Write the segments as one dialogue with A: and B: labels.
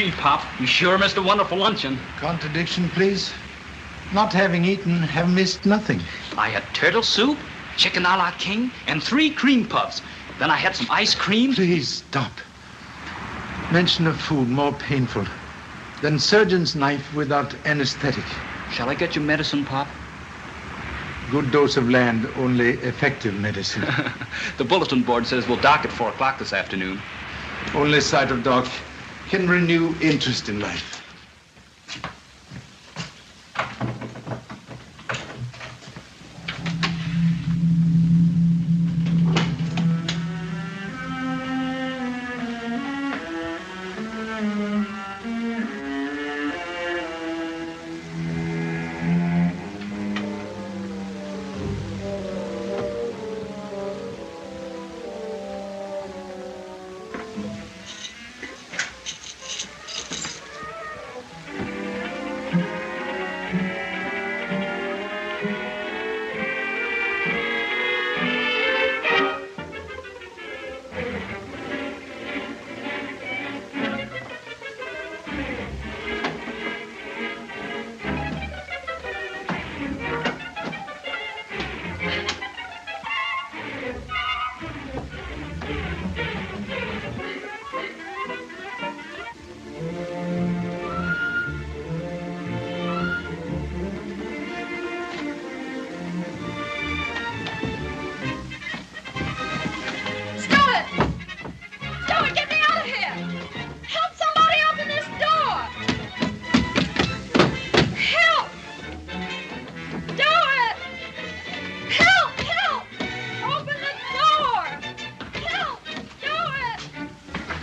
A: Gee, Pop, you sure missed a wonderful luncheon.
B: Contradiction, please. Not having eaten, have missed nothing.
A: I had turtle soup, chicken a la king, and 3 cream puffs. Then I had some ice cream.
B: Please stop. Mention of food more painful than surgeon's knife without anesthetic.
A: Shall I get you medicine, Pop?
B: Good dose of land, only effective medicine.
A: The bulletin board says we'll dock at 4 o'clock this afternoon.
B: Only sight of dock can renew interest in life.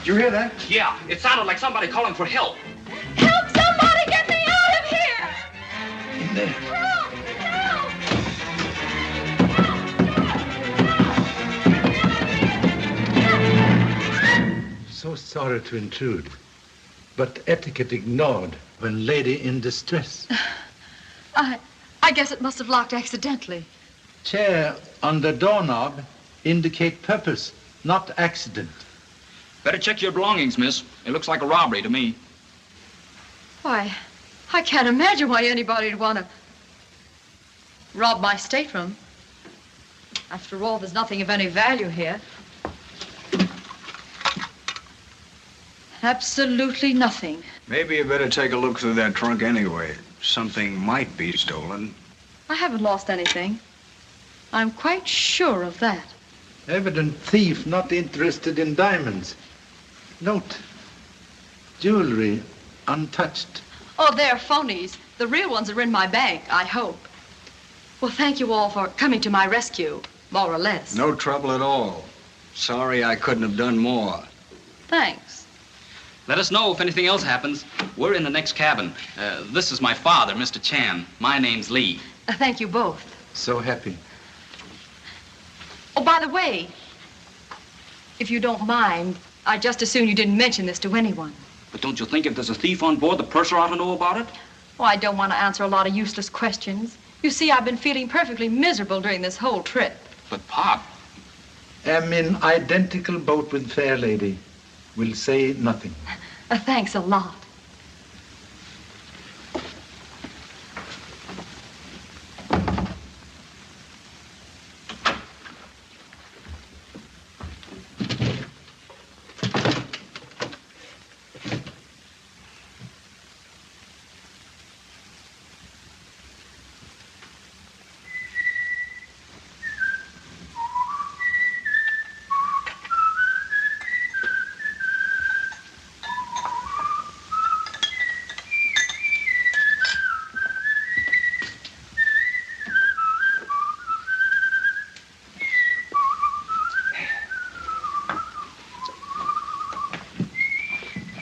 B: You hear that?
A: Yeah, it sounded like somebody calling for help.
C: Help! Somebody get me out of here!
B: In there.
C: Help! Help!
B: So sorry to intrude, but etiquette ignored when lady in distress.
C: I guess it must have locked accidentally.
B: Chair on the doorknob indicate purpose, not accident.
A: Better check your belongings, miss. It looks like a robbery to me.
C: Why, I can't imagine why anybody'd want to rob my stateroom. After all, there's nothing of any value here. Absolutely nothing.
D: Maybe you better take a look through that trunk anyway. Something might be stolen.
C: I haven't lost anything. I'm quite sure of that.
B: Evident thief not interested in diamonds. Note, jewelry untouched.
C: Oh, they're phonies. The real ones are in my bank, I hope. Well, thank you all for coming to my rescue, more or less.
D: No trouble at all. Sorry I couldn't have done more.
C: Thanks.
A: Let us know if anything else happens. We're in the next cabin. This is my father, Mr. Chan. My name's Lee.
C: Thank you both.
B: So happy.
C: Oh, by the way, if you don't mind, I'd just as soon you didn't mention this to anyone.
A: But don't you think if there's a thief on board, the purser ought to know about it?
C: Oh, I don't want to answer a lot of useless questions. You see, I've been feeling perfectly miserable during this whole trip.
A: But, Pop...
B: Am in identical boat with fair lady. Will say nothing.
C: Thanks a lot.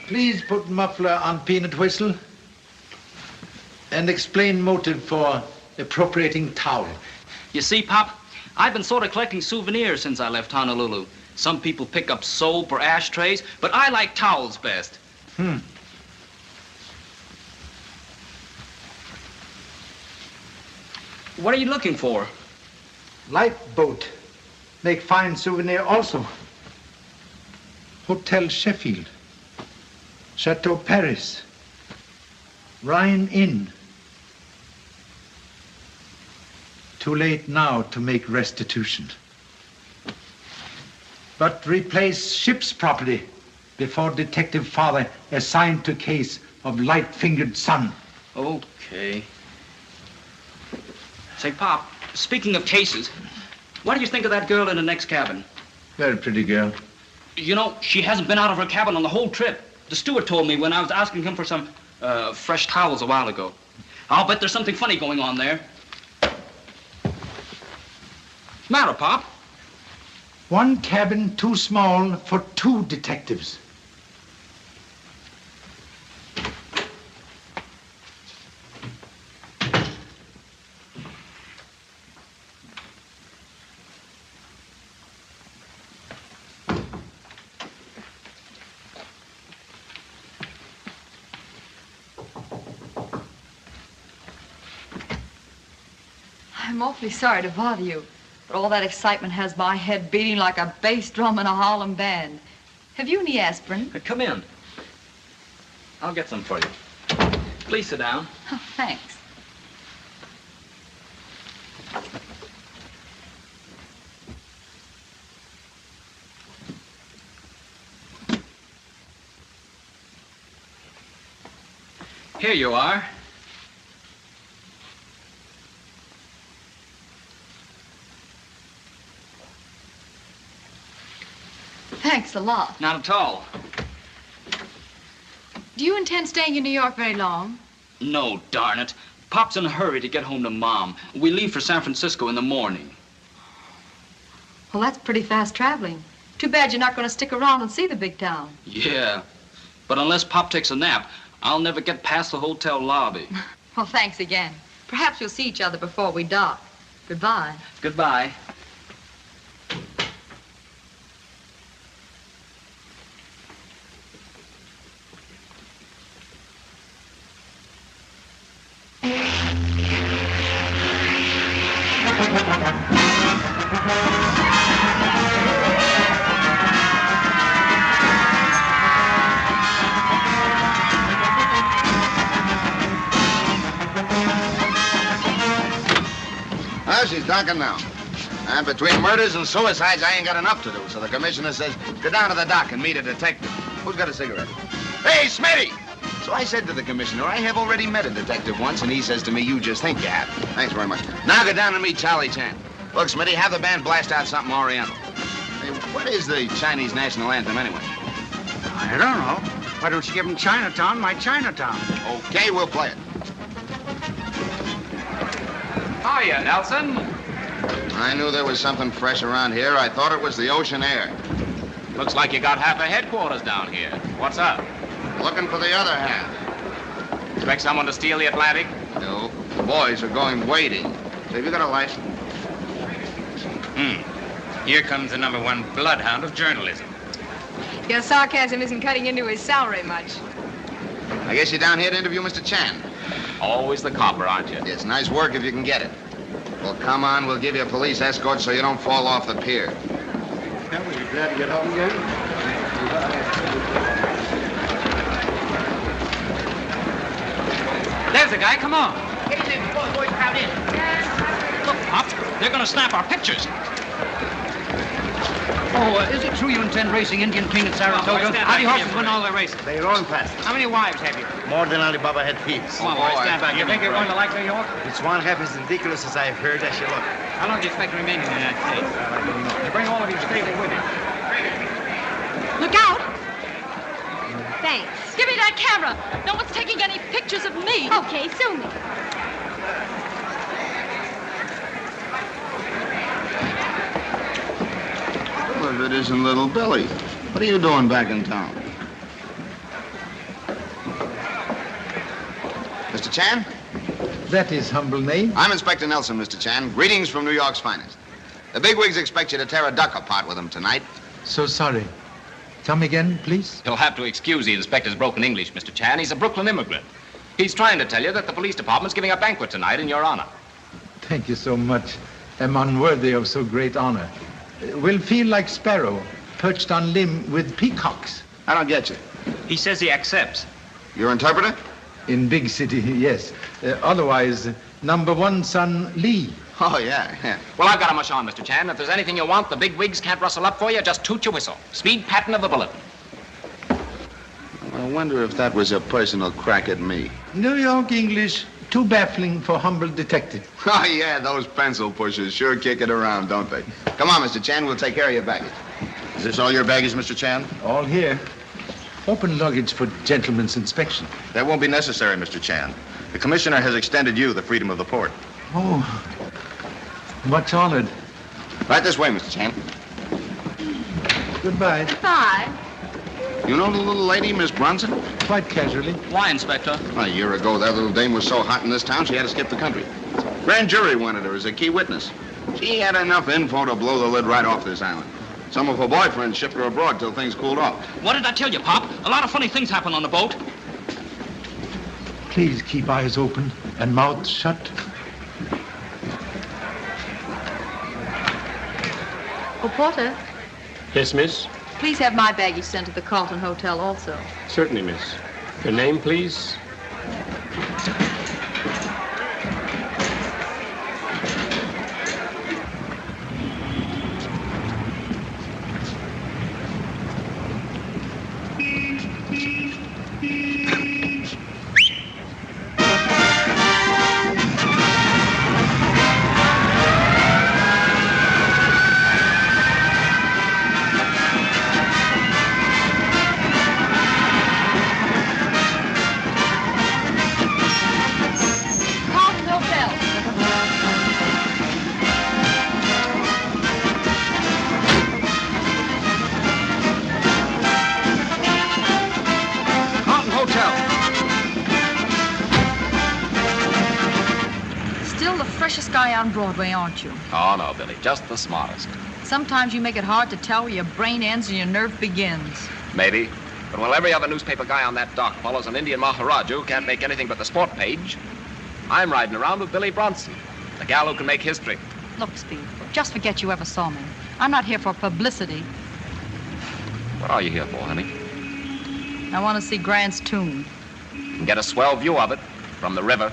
B: Please put muffler on peanut whistle and explain motive for appropriating towel.
A: You see, Pop, I've been sort of collecting souvenirs since I left Honolulu. Some people pick up soap or ashtrays, but I like towels best. What are you looking for?
B: Lifeboat. Make fine souvenir also. Hotel Sheffield. Chateau Paris. Rhine Inn. Too late now to make restitution. But replace ship's property before Detective Father assigned to case of light-fingered son.
A: Okay. Say, Pop, speaking of cases, what do you think of that girl in the next cabin?
B: Very pretty girl.
A: You know, she hasn't been out of her cabin on the whole trip. The steward told me when I was asking him for some fresh towels a while ago. I'll bet there's something funny going on there. Matter, Pop?
B: One cabin too small for 2 detectives.
C: I'm awfully sorry to bother you, but all that excitement has my head beating like a bass drum in a Harlem band. Have you any aspirin?
A: Come in. I'll get some for you. Please sit down.
C: Oh, thanks.
A: Here you are.
C: Thanks a lot.
A: Not at all.
C: Do you intend staying in New York very long?
A: No, darn it. Pop's in a hurry to get home to Mom. We leave for San Francisco in the morning.
C: Well, that's pretty fast traveling. Too bad you're not going to stick around and see the big town.
A: Yeah, but unless Pop takes a nap, I'll never get past the hotel lobby.
C: Well, thanks again. Perhaps we'll see each other before we dock. Goodbye.
A: Goodbye.
E: Well, she's docking now. And between murders and suicides, I ain't got enough to do. So the commissioner says, go down to the dock and meet a detective. Who's got a cigarette? Hey, Smitty! So I said to the commissioner, I have already met a detective once, and he says to me, you just think you have. Thanks very much. Now go down and meet Charlie Chan. Look, Smitty, have the band blast out something oriental. Hey, what is the Chinese national anthem anyway?
D: I don't know. Why don't you give him Chinatown, my Chinatown?
E: Okay, we'll play it.
A: Hiya, Nelson.
E: I knew there was something fresh around here. I thought it was the ocean air.
F: Looks like you got half a headquarters down here. What's up?
E: Looking for the other half.
F: Expect someone to steal the Atlantic?
E: No, the boys are going wading. Have you got a license?
F: Here comes the #1 bloodhound of journalism.
G: Your sarcasm isn't cutting into his salary much.
E: I guess you're down here to interview Mr. Chan.
F: Always the copper, aren't you?
E: It's nice work if you can get it. Well, come on, we'll give you a police escort so you don't fall off the pier.
D: Yeah, we'll be glad to get home again.
A: There's the guy. Come on.
G: Get in there before the boys crowd in.
A: Look, Pop. They're going to snap our pictures.
H: Oh, is it true you intend racing Indian King at Saratoga?
A: How do horses win all their races?
D: They're all fast.
A: How many wives have you?
D: More than Alibaba had thieves.
A: Come on, boys, stand back. You think you're going to like New York?
D: If it's one half as ridiculous as I've heard, I shall look.
A: How long do you expect to remain in the United States? You bring all of your stable with you.
C: Look out!
G: Thanks.
C: Give me that camera. No one's taking any pictures of me.
G: Okay, sue me.
E: Well, if it isn't little Billy. What are you doing back in town? Mr. Chan?
B: That is humble name.
E: I'm Inspector Nelson, Mr. Chan. Greetings from New York's finest. The bigwigs expect you to tear a duck apart with them tonight.
B: So sorry. Come again, please.
F: You'll have to excuse the inspector's broken English, Mr. Chan. He's a Brooklyn immigrant. He's trying to tell you that the police department's giving a banquet tonight in your honor.
B: Thank you so much. I'm unworthy of so great honor. We'll feel like sparrow, perched on limb with peacocks.
E: I don't get you.
A: He says he accepts.
E: Your interpreter?
B: In big city, yes. Otherwise, number one son, Lee.
E: Oh, yeah.
F: Well, I've got a mush on, Mr. Chan. If there's anything you want, the big wigs can't rustle up for you. Just toot your whistle. Speed pattern of the bullet.
E: I wonder if that was a personal crack at me.
B: New York English, too baffling for humble detective.
E: Oh, yeah, those pencil pushers sure kick it around, don't they? Come on, Mr. Chan, we'll take care of your baggage. Is this all your baggage, Mr. Chan?
B: All here. Open luggage for gentleman's inspection.
E: That won't be necessary, Mr. Chan. The commissioner has extended you the freedom of the port.
B: Oh, much honored.
E: Right this way, Mr. Chan.
B: Goodbye.
C: Bye.
E: You know the little lady, Miss Brunson?
B: Quite casually.
A: Why, Inspector?
E: A year ago, that little dame was so hot in this town, she had to skip the country. Grand jury wanted her as a key witness. She had enough info to blow the lid right off this island. Some of her boyfriends shipped her abroad till things cooled off.
A: What did I tell you, Pop? A lot of funny things happen on the boat.
B: Please keep eyes open and mouth shut.
C: Oh, Porter,
I: Yes, miss?
C: please have my baggage sent to the Carlton Hotel also.
I: Certainly, miss. Your name, please?
C: Carlton Hotel.
A: Carlton Hotel.
C: Still the freshest guy on Broadway, aren't you?
F: Oh, no, Billy. Just the smartest.
C: Sometimes you make it hard to tell where your brain ends and your nerve begins.
F: Maybe. But while every other newspaper guy on that dock follows an Indian Maharaja who can't make anything but the sport page, I'm riding around with Billy Bronson, the gal who can make history.
C: Look, Speed, just forget you ever saw me. I'm not here for publicity.
F: What are you here for, honey?
C: I want to see Grant's tomb.
F: You can get a swell view of it from the river.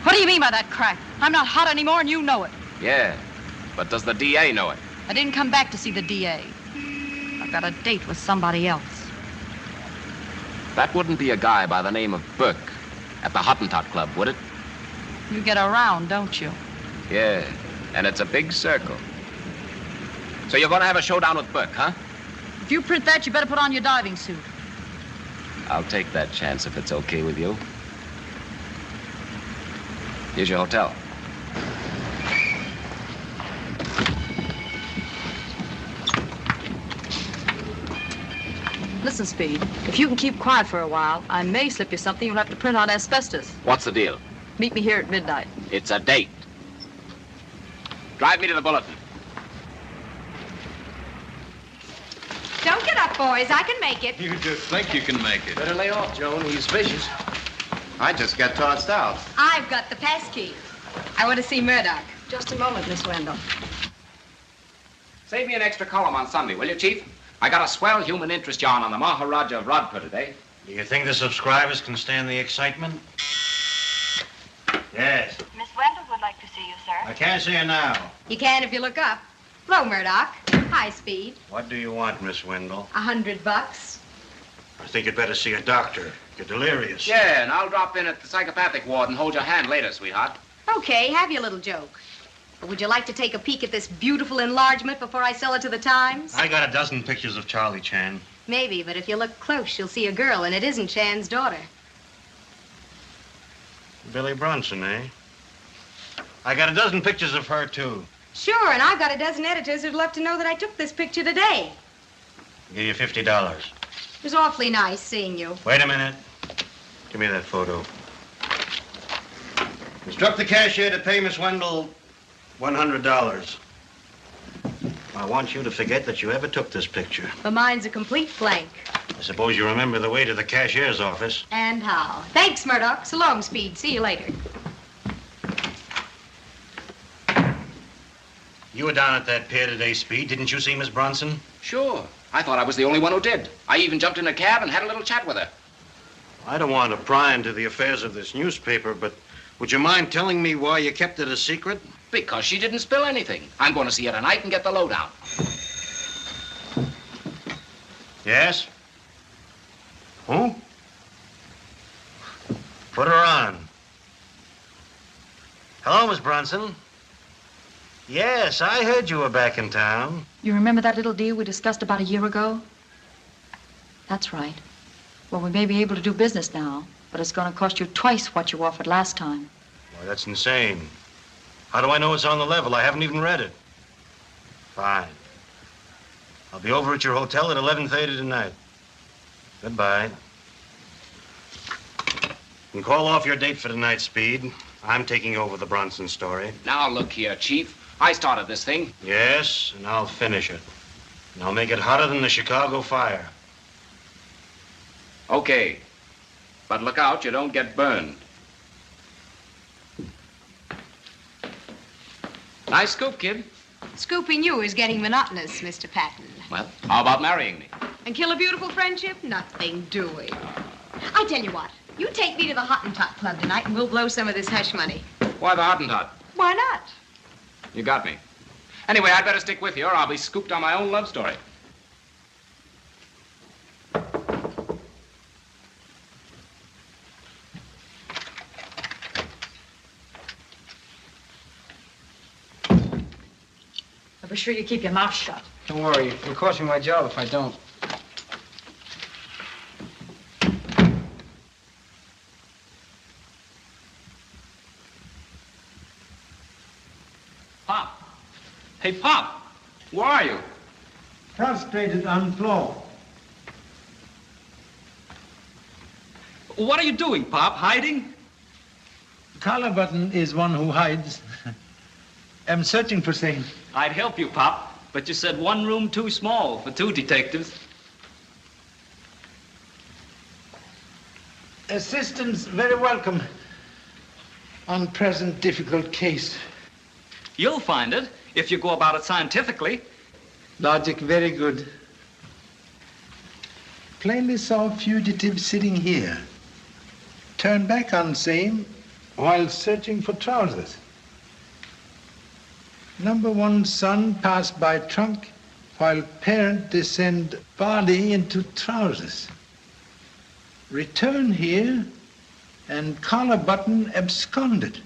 C: What do you mean by that crack? I'm not hot anymore and you know it.
F: Yeah, but does the DA know it?
C: I didn't come back to see the DA. I've got a date with somebody else.
F: That wouldn't be a guy by the name of Burke at the Hottentot Club, would it?
C: You get around, don't you?
F: Yeah, and it's a big circle. So you're going to have a showdown with Burke, huh?
C: If you print that, you better put on your diving suit.
F: I'll take that chance if it's okay with you. Here's your hotel.
C: Listen, Speed, if you can keep quiet for a while, I may slip you something you'll have to print on asbestos.
F: What's the deal?
C: Meet me here at midnight.
F: It's a date. Drive me to the Bulletin.
G: Don't get up, boys. I can make it.
D: You just think you can make it.
H: Better lay off, Joan. He's vicious.
E: I just got tossed out.
G: I've got the pass key. I want to see Murdoch. Just a moment, Miss Wendell.
F: Save me an extra column on Sunday, will you, Chief? I got a swell human interest yarn on the Maharaja of Rodpur today.
J: Do you think the subscribers can stand the excitement? Yes.
K: Miss Wendell would like to see you, sir.
J: I can't see her now.
G: You can if you look up. Hello, Murdoch. Hi, Speed.
J: What do you want, Miss Wendell?
G: $100.
J: I think you'd better see a doctor. You're delirious.
F: Yeah, and I'll drop in at the psychopathic ward and hold your hand later, sweetheart.
G: Okay, have your little joke. But would you like to take a peek at this beautiful enlargement before I sell it to the Times?
J: I got a dozen pictures of Charlie Chan.
G: Maybe, but if you look close, you'll see a girl, and it isn't Chan's daughter.
J: Billy Bronson, eh? I got a dozen pictures of her, too.
G: Sure, and I've got a dozen editors who'd love to know that I took this picture today.
J: I'll give you $50.
G: It was awfully nice seeing you.
J: Wait a minute. Give me that photo. Instruct the cashier to pay Miss Wendell $100. I want you to forget that you ever took this picture.
G: But mine's a complete blank.
J: I suppose you remember the way to the cashier's office.
G: And how? Thanks, Murdoch. So long, Speed. See you later.
J: You were down at that pier today, Speed. Didn't you see Miss Bronson?
A: Sure.
F: I thought I was the only one who did. I even jumped in a cab and had a little chat with her.
J: I don't want to pry into the affairs of this newspaper, but would you mind telling me why you kept it a secret?
F: Because she didn't spill anything. I'm going to see her tonight and get the lowdown.
J: Yes? Who? Put her on. Hello, Miss Bronson. Yes, I heard you were back in town.
C: You remember that little deal we discussed about a year ago? That's right. Well, we may be able to do business now, but it's going to cost you twice what you offered last time.
J: Why, that's insane. How do I know it's on the level? I haven't even read it. Fine. I'll be over at your hotel at 11:30 tonight. Goodbye. You can call off your date for tonight, Speed. I'm taking over the Bronson story.
F: Now, look here, Chief. I started this thing.
J: Yes, and I'll finish it. And I'll make it hotter than the Chicago fire.
F: Okay. But look out, you don't get burned. Nice scoop, kid.
G: Scooping you is getting monotonous, Mr. Patton.
F: Well, how about marrying me?
G: And kill a beautiful friendship? Nothing doing. I tell you what, you take me to the Hottentot Club tonight and we'll blow some of this hush money.
F: Why the Hottentot?
G: Why not?
F: You got me. Anyway, I'd better stick with you or I'll be scooped on my own love story.
C: But be sure you keep your mouth shut.
H: Don't worry. It'll cost me my job if I don't.
A: Pop. Hey, Pop. Where are you?
B: Prostrated on floor.
A: What are you doing, Pop? Hiding?
B: Collar button is one who hides. I'm searching for same.
A: I'd help you, Pop, but you said one room too small for two detectives.
B: Assistance very welcome on present difficult case.
A: You'll find it if you go about it scientifically.
B: Logic very good. Plainly saw fugitive sitting here. Turn back on same while searching for trousers. Number one son passed by trunk while parent descend body into trousers. Return here and collar button absconded.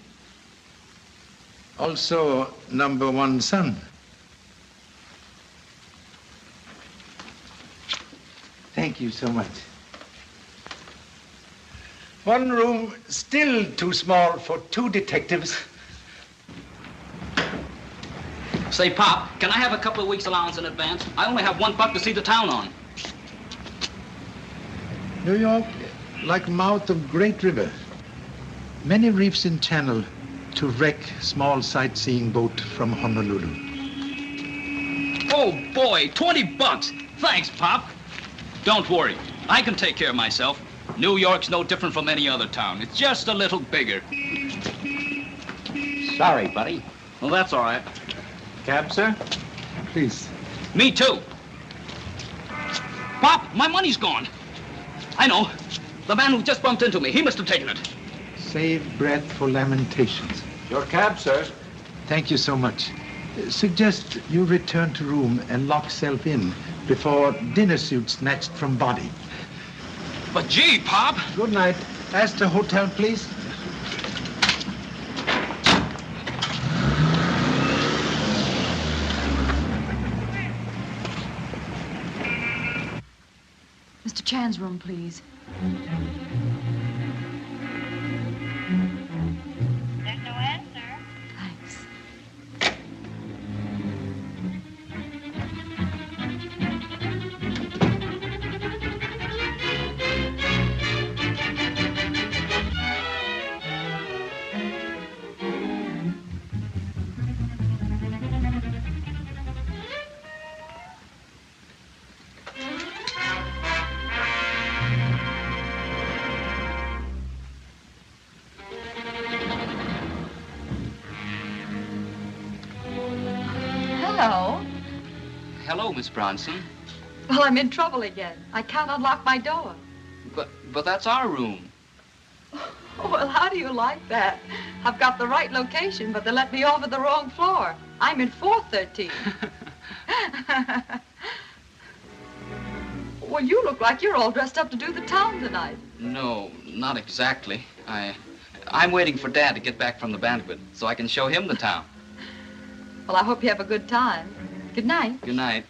B: Also number one son. Thank you so much. One room still too small for two detectives.
A: Say, Pop, can I have a couple of weeks' allowance in advance? I only have $1 to see the town on.
B: New York, like mouth of great river. Many reefs in channel to wreck small sightseeing boat from Honolulu.
A: Oh, boy, $20. Thanks, Pop. Don't worry. I can take care of myself. New York's no different from any other town. It's just a little bigger.
H: Sorry, buddy.
A: Well, that's all right.
B: Cab, sir? Please.
A: Me too. Pop, my money's gone. I know. The man who just bumped into me, he must have taken it.
B: Save breath for lamentations.
H: Your cab, sir.
B: Thank you so much. Suggest you return to room and lock self in before dinner suit snatched from body.
A: But gee, Pop.
B: Good night. Astor Hotel, please.
C: Mr. Chan's room, please.
K: There's no answer.
C: Thanks.
A: Hello, Miss Bronson.
C: Well, I'm in trouble again. I can't unlock my door.
A: But that's our room.
C: Oh, well, how do you like that? I've got the right location, but they let me off at the wrong floor. I'm in 413. Well, you look like you're all dressed up to do the town tonight.
A: No, not exactly. I'm waiting for Dad to get back from the banquet so I can show him the town.
C: Well, I hope you have a good time. Good night.
A: Good night.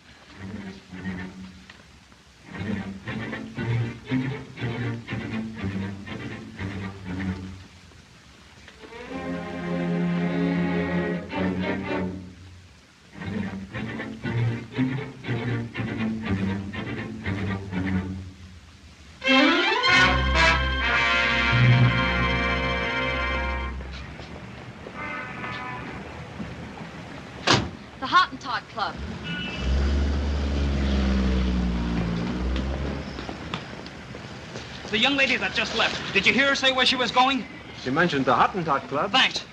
C: The Hottentot Club.
A: The young lady that just left, did you hear her say where she was going?
I: She mentioned the Hottentot Club.
A: Thanks.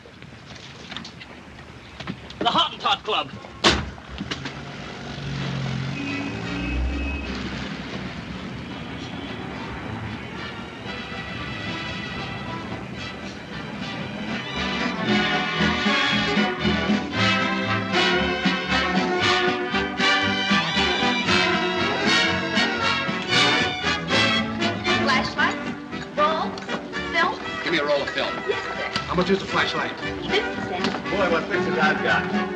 A: The Hottentot Club.
F: Give me a roll of film.
G: Yes, sir.
F: How much is the flashlight?
G: 50 cents.
F: Boy, what pictures I've got.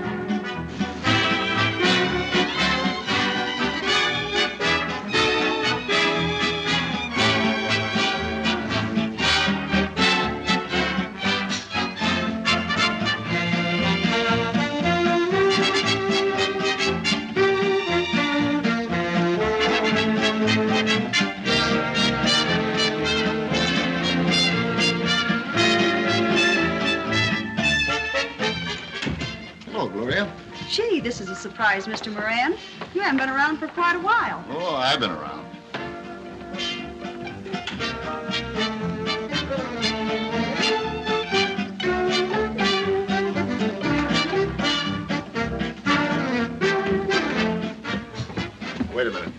L: Gee, this is a surprise, Mr. Moran. You haven't been around for quite a while.
E: Oh, I've been around. Wait a minute.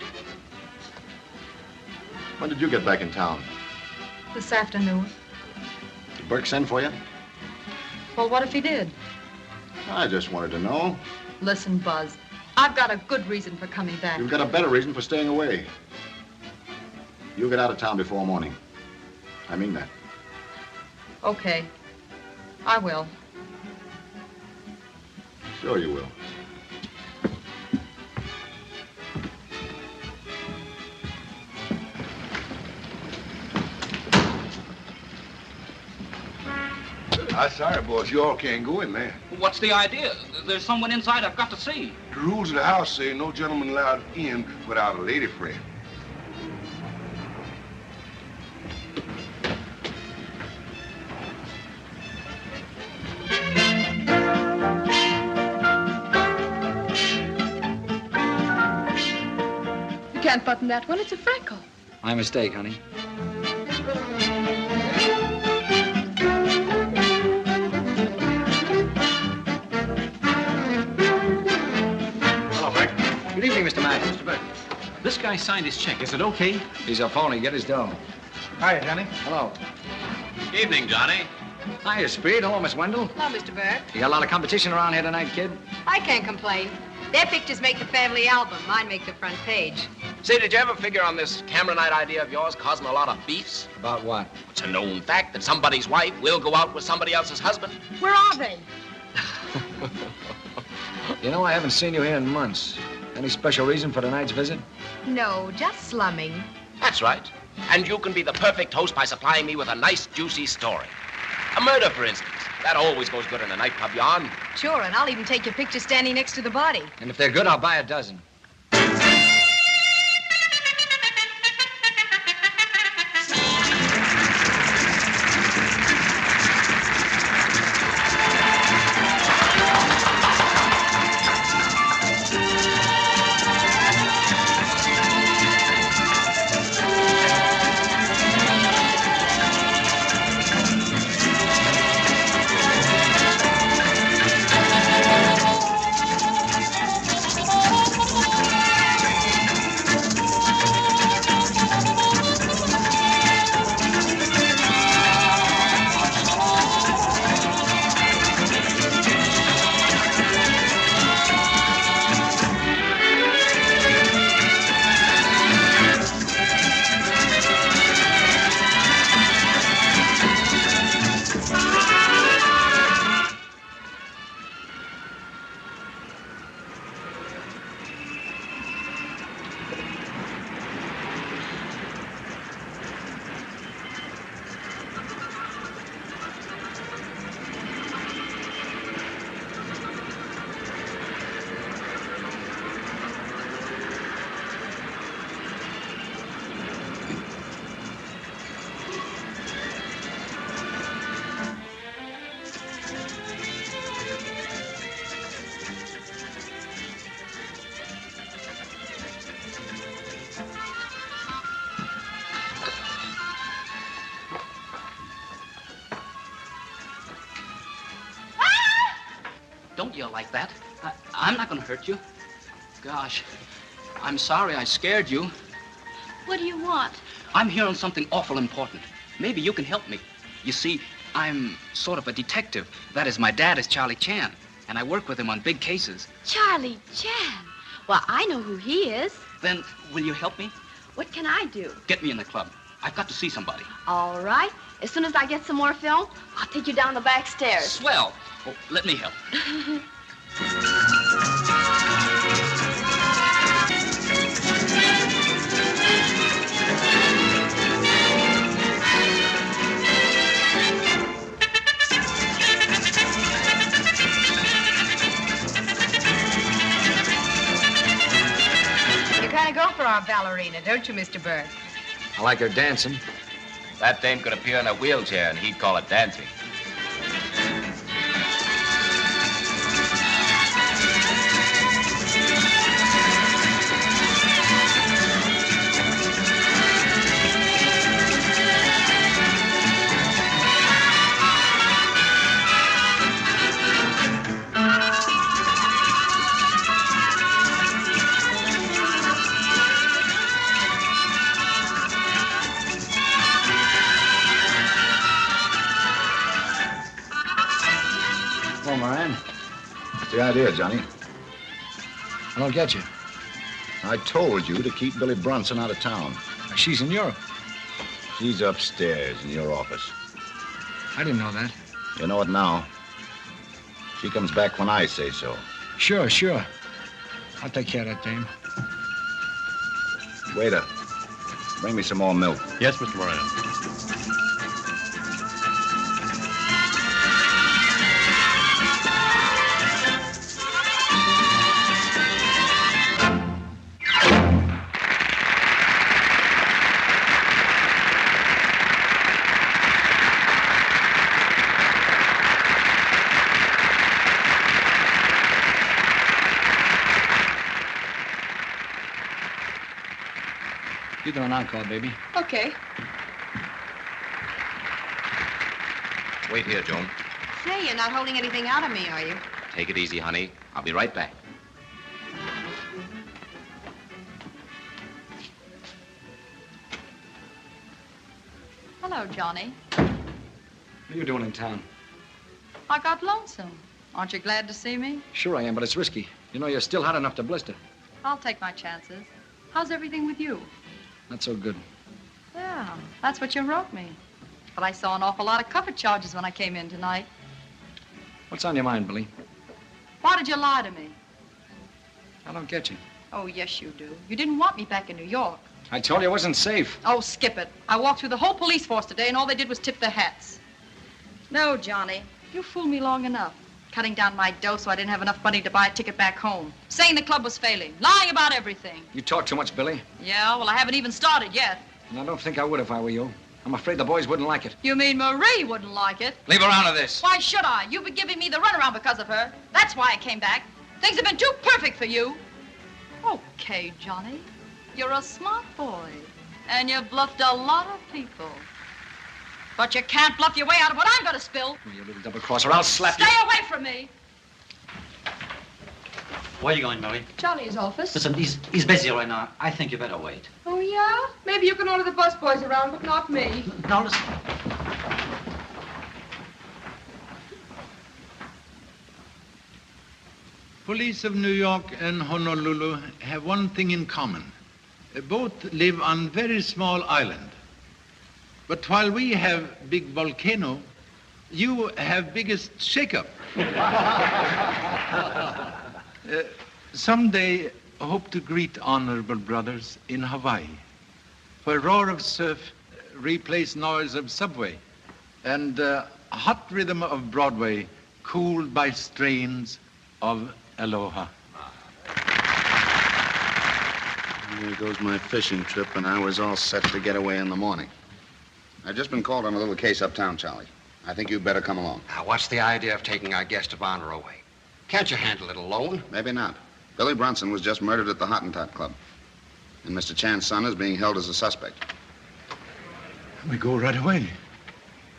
E: When did you get back in town?
C: This afternoon.
E: Did Burke send for you?
C: Well, what if he did?
E: I just wanted to know.
C: Listen, Buzz, I've got a good reason for coming back.
E: You've got a better reason for staying away. You get out of town before morning. I mean that.
C: Okay. I will.
E: Sure you will.
M: I'm sorry, boss. You all can't go in there.
A: What's the idea? There's someone inside I've got to see.
M: The rules of the house say no gentleman allowed in without a lady friend.
C: You can't button that one. It's a freckle.
H: My mistake, honey.
N: Good evening, Mr. Mack.
H: Mr. Burke, this guy signed his check. Is it okay?
N: He's a phony. Get his dough.
H: Hi, Johnny.
N: Hello.
F: Evening, Johnny.
N: Hiya, Speed. Hello, Miss Wendell.
G: Hello, Mr. Burke.
N: You got a lot of competition around here tonight, kid?
G: I can't complain. Their pictures make the family album. Mine make the front page.
F: Say, did you ever figure on this camera night idea of yours causing a lot of beefs?
N: About what?
F: It's a known fact that somebody's wife will go out with somebody else's husband.
G: Where are they?
N: You know, I haven't seen you here in months. Any special reason for tonight's visit?
G: No, just slumming.
F: That's right. And you can be the perfect host by supplying me with a nice, juicy story. A murder, for instance. That always goes good in a nightclub, Jan.
G: Sure, and I'll even take your picture standing next to the body.
N: And if they're good, I'll buy a dozen.
A: don't yell like that. I'm not gonna hurt you. Gosh, I'm sorry I scared you.
K: What do you want?
A: I'm here on something awful important. Maybe you can help me. You see, I'm sort of a detective. That is, my dad is Charlie Chan, and I work with him on big cases.
K: Charlie Chan? Well, I know who he is.
A: Then, will you help me?
K: What can I do?
A: Get me in the club. I've got to see somebody.
K: All right. As soon as I get some more film, I'll take you down the back stairs.
A: Swell. Oh, let me help.
G: You kind of go for our ballerina, don't you, Mr. Burke?
N: I like her dancing.
F: That dame could appear in a wheelchair, and he'd call it dancing.
N: Well, Moran,
O: What's the idea, Johnny?
N: I don't get you.
O: I told you to keep Billy Brunson out of town.
N: She's in Europe.
O: She's upstairs in your office.
N: I didn't know that.
O: You know it now. She comes back when I say so.
N: Sure. I'll take care of that dame.
O: Waiter, bring me some more milk.
P: Yes, Mr. Moran.
N: You do an encore, baby.
C: Okay.
F: Wait here, Joan.
G: Say, you're not holding anything out of me, are you?
F: Take it easy, honey. I'll be right back.
C: Hello, Johnny.
N: What are you doing in town?
C: I got lonesome. Aren't you glad to see me?
N: Sure I am, but it's risky. You know, you're still hot enough to blister.
C: I'll take my chances. How's everything with you?
N: Not so good.
C: Yeah, that's what you wrote me. But I saw an awful lot of cover charges when I came in tonight.
N: What's on your mind, Billy?
C: Why did you lie to me?
N: I don't get you.
C: Oh, yes, you do. You didn't want me back in New York.
N: I told you it wasn't safe.
C: Oh, skip it. I walked through the whole police force today, and all they did was tip their hats. No, Johnny, you fooled me long enough. Cutting down my dough so I didn't have enough money to buy a ticket back home. Saying the club was failing. Lying about everything.
N: You talk too much, Billy.
C: Yeah, well, I haven't even started yet.
N: And I don't think I would if I were you. I'm afraid the boys wouldn't like it.
C: You mean Marie wouldn't like it?
N: Leave her out of this.
C: Why should I? You've been giving me the runaround because of her. That's why I came back. Things have been too perfect for you. Okay, Johnny. You're a smart boy. And you've bluffed a lot of people. But you can't bluff your way out of what I'm going to spill.
N: You little double-crosser, I'll slap you.
C: Stay away from me.
Q: Where are you going, Millie?
C: Charlie's office.
Q: Listen, he's busy right now. I think you better wait.
C: Oh, yeah? Maybe you can order the busboys around, but not me.
Q: Now, listen.
B: Police of New York and Honolulu have one thing in common. Both live on very small island. But while we have big volcano, you have biggest shakeup. Someday, hope to greet honorable brothers in Hawaii, where roar of surf replace noise of subway, and hot rhythm of Broadway cooled by strains of aloha.
E: Here goes my fishing trip, and I was all set to get away in the morning. I've just been called on a little case uptown, Charlie. I think you'd better come along.
R: Now, what's the idea of taking our guest of honor away? Can't you handle it alone?
E: Maybe not. Billy Brunson was just murdered at the Hottentot Club. And Mr. Chan's son is being held as a suspect.
B: We go right away.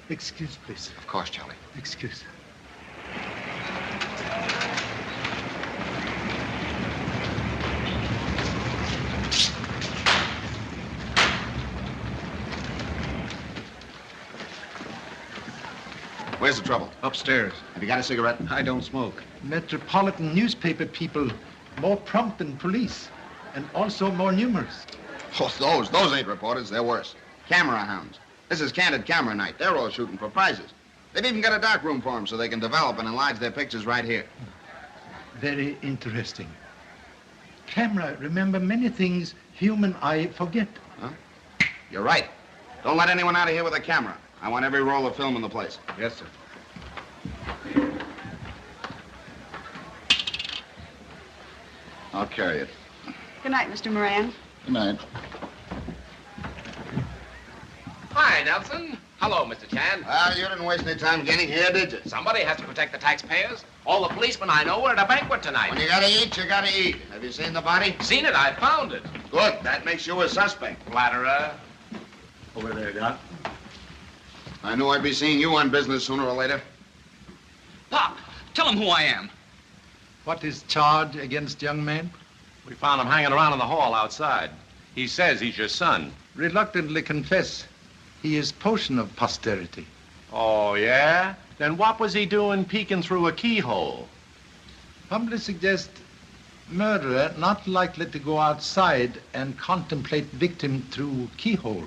B: Excuse, please.
R: Of course, Charlie.
B: Excuse.
E: Where's the trouble?
H: Upstairs.
E: Have you got a cigarette?
H: I don't smoke.
B: Metropolitan newspaper people, more prompt than police, and also more numerous.
E: Oh, those ain't reporters. They're worse. Camera hounds. This is candid camera night. They're all shooting for prizes. They've even got a dark room for them so they can develop and enlarge their pictures right here.
B: Very interesting. Camera remember many things human eye forget.
E: Huh? You're right. Don't let anyone out of here with a camera. I want every roll of film in the place.
H: Yes, sir.
E: I'll carry it.
L: Good night, Mr. Moran.
E: Good night.
F: Hi, Nelson. Hello, Mr. Chan.
E: Well, you didn't waste any time getting here, did you?
F: Somebody has to protect the taxpayers. All the policemen I know were at a banquet tonight.
E: When you gotta eat, you gotta eat. Have you seen the body?
F: Seen it. I found it.
E: Good. That makes you a suspect.
F: Flatterer.
H: Over there, Doc.
E: I knew I'd be seeing you on business sooner or later.
A: Pop, tell him who I am.
B: What is charge against young man?
I: We found him hanging around in the hall outside. He says he's your son.
B: Reluctantly confess, he is portion of posterity.
I: Oh, yeah? Then what was he doing peeking through a keyhole?
B: Humbly suggest murderer not likely to go outside and contemplate victim through keyhole.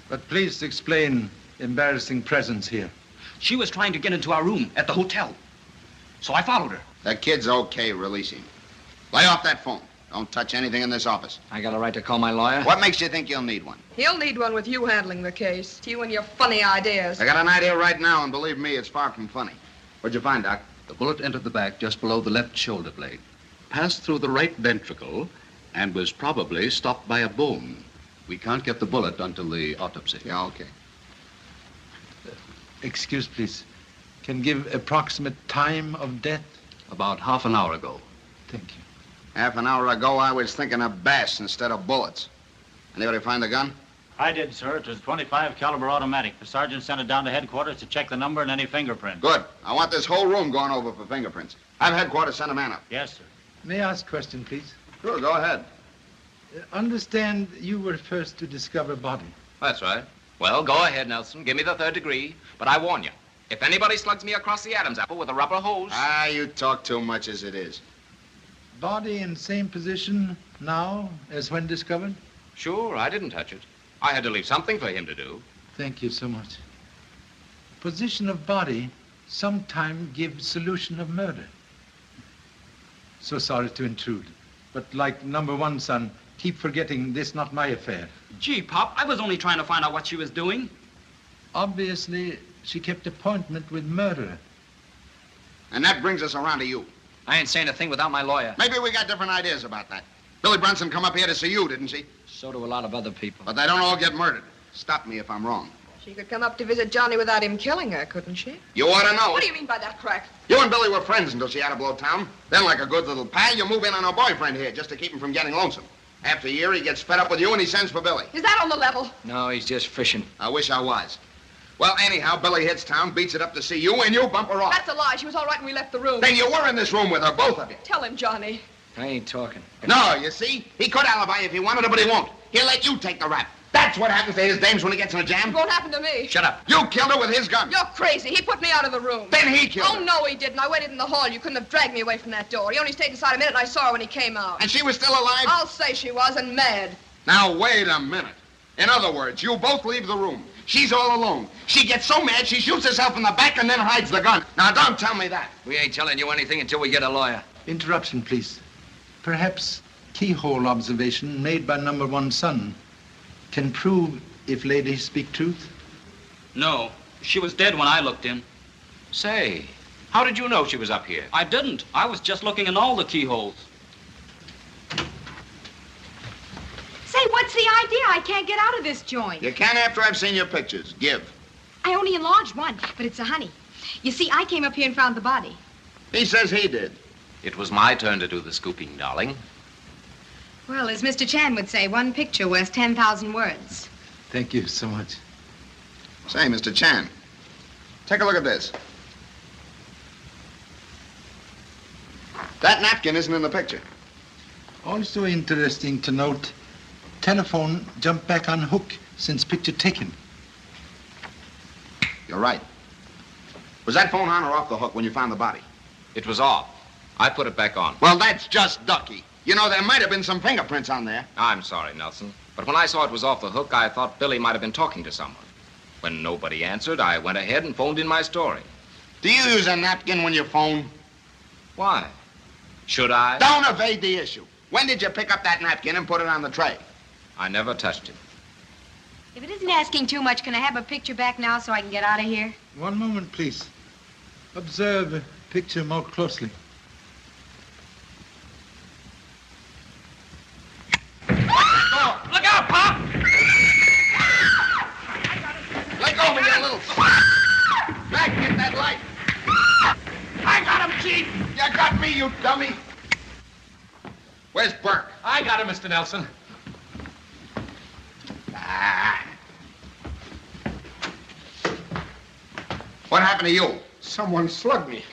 B: But please explain embarrassing presence here.
A: She was trying to get into our room at the hotel. So I followed her.
E: That kid's okay. Release him. Lay off that phone. Don't touch anything in this office.
H: I got a right to call my lawyer?
E: What makes you think you'll need one?
P: He'll need one with you handling the case. You and your funny ideas.
E: I got an idea right now, and believe me, it's far from funny. What'd you find, Doc?
S: The bullet entered the back just below the left shoulder blade, passed through the right ventricle, and was probably stopped by a bone. We can't get the bullet until the autopsy.
E: Yeah, okay.
B: Excuse, please. Can give approximate time of death?
S: About half an hour ago.
B: Thank you.
E: Half an hour ago, I was thinking of bass instead of bullets. Anybody find the gun?
Q: I did, sir. It was 25 caliber automatic. The sergeant sent it down to headquarters to check the number and any fingerprint.
E: Good. I want this whole room going over for fingerprints. Have headquarters send a man up.
Q: Yes, sir.
B: May I ask a question, please?
E: Sure, go ahead.
B: Understand you were first to discover body.
F: That's right. Well, go ahead, Nelson. Give me the third degree. But I warn you, if anybody slugs me across the Adam's apple with a rubber hose...
E: Ah, you talk too much as it is.
B: Body in same position now as when discovered?
F: Sure, I didn't touch it. I had to leave something for him to do.
B: Thank you so much. Position of body sometime gives solution of murder. So sorry to intrude, but like number one son, keep forgetting this not my affair.
A: Gee, Pop, I was only trying to find out what she was doing.
B: Obviously, she kept appointment with murderer.
E: And that brings us around to you.
H: I ain't saying a thing without my lawyer.
E: Maybe we got different ideas about that. Billy Brunson come up here to see you, didn't she?
H: So do a lot of other people.
E: But they don't all get murdered. Stop me if I'm wrong.
P: She could come up to visit Johnny without him killing her, couldn't she?
E: You ought to know.
P: What do you mean by that crack?
E: You and Billy were friends until she had to blow town. Then, like a good little pal, you move in on her boyfriend here just to keep him from getting lonesome. After a year, he gets fed up with you and he sends for Billy.
P: Is that on the level?
H: No, he's just fishing.
E: I wish I was. Well, anyhow, Billy hits town, beats it up to see you, and you bump her off.
P: That's a lie. She was all right when we left the room.
E: Then you were in this room with her, both of you.
P: Tell him, Johnny.
H: I ain't talking.
E: No, you see? He could alibi if he wanted to, but he won't. He'll let you take the rap. That's what happens to his dames when he gets in a jam.
P: It won't happen to me.
H: Shut up.
E: You killed her with his gun.
P: You're crazy. He put me out of the room.
E: Then he killed her.
P: Oh, no, he didn't. I waited in the hall. You couldn't have dragged me away from that door. He only stayed inside a minute, and I saw her when he came out.
E: And she was still alive?
P: I'll say she was, and mad.
E: Now, wait a minute. In other words, you both leave the room. She's all alone. She gets so mad, she shoots herself in the back and then hides the gun. Now, don't tell me that.
H: We ain't telling you anything until we get a lawyer.
B: Interruption, please. Perhaps keyhole observation made by number one son can prove if ladies speak truth?
A: No. She was dead when I looked in.
F: Say, how did you know she was up here?
A: I didn't. I was just looking in all the keyholes.
G: Say, what's the idea? I can't get out of this joint.
E: You can after I've seen your pictures. Give.
G: I only enlarged one, but it's a honey. You see, I came up here and found the body.
E: He says he did.
F: It was my turn to do the scooping, darling.
G: Well, as Mr. Chan would say, one picture worth 10,000 words.
B: Thank you so much.
E: Say, Mr. Chan, take a look at this. That napkin isn't in the picture.
B: Also interesting to note, telephone jumped back on hook since picture taken.
E: You're right. Was that phone on or off the hook when you found the body?
F: It was off. I put it back on.
E: Well, that's just ducky. You know, there might have been some fingerprints on there.
F: I'm sorry, Nelson. But when I saw it was off the hook, I thought Billy might have been talking to someone. When nobody answered, I went ahead and phoned in my story.
E: Do you use a napkin when you phone?
F: Why? Should I?
E: Don't evade the issue. When did you pick up that napkin and put it on the tray?
F: I never touched it.
G: If it isn't asking too much, can I have a picture back now so I can get out of here?
B: One moment, please. Observe the picture more closely.
H: Look out, Pop!
E: Let go of me, you little... Back, get that light.
H: I got him, Chief!
E: You got me, you dummy. Where's Burke?
H: I got him, Mr. Nelson.
E: What happened to you?
T: Someone slugged me.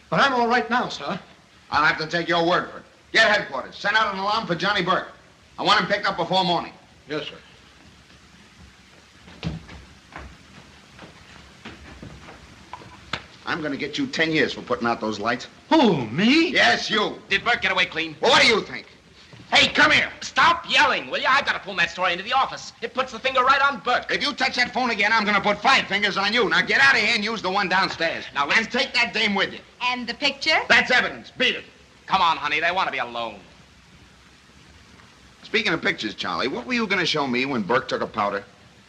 T: But I'm all right now, sir.
E: I'll have to take your word for it. Get headquarters. Send out an alarm for Johnny Burke. I want him picked up before morning.
T: Yes, sir.
E: I'm going to get you 10 years for putting out those lights.
B: Who, me?
E: Yes, you.
F: Did Burke get away clean?
E: Well, what do you think? Hey, come here.
F: Stop yelling, will you? I've got to pull that story into the office. It puts the finger right on Burke.
E: If you touch that phone again, I'm going to put 5 fingers on you. Now get out of here and use the one downstairs.
F: Now,
E: and take that dame with you.
G: And the picture?
E: That's evidence. Beat it.
F: Come on, honey. They want to be alone.
E: Speaking of pictures, Charlie, what were you going to show me when Burke took a powder?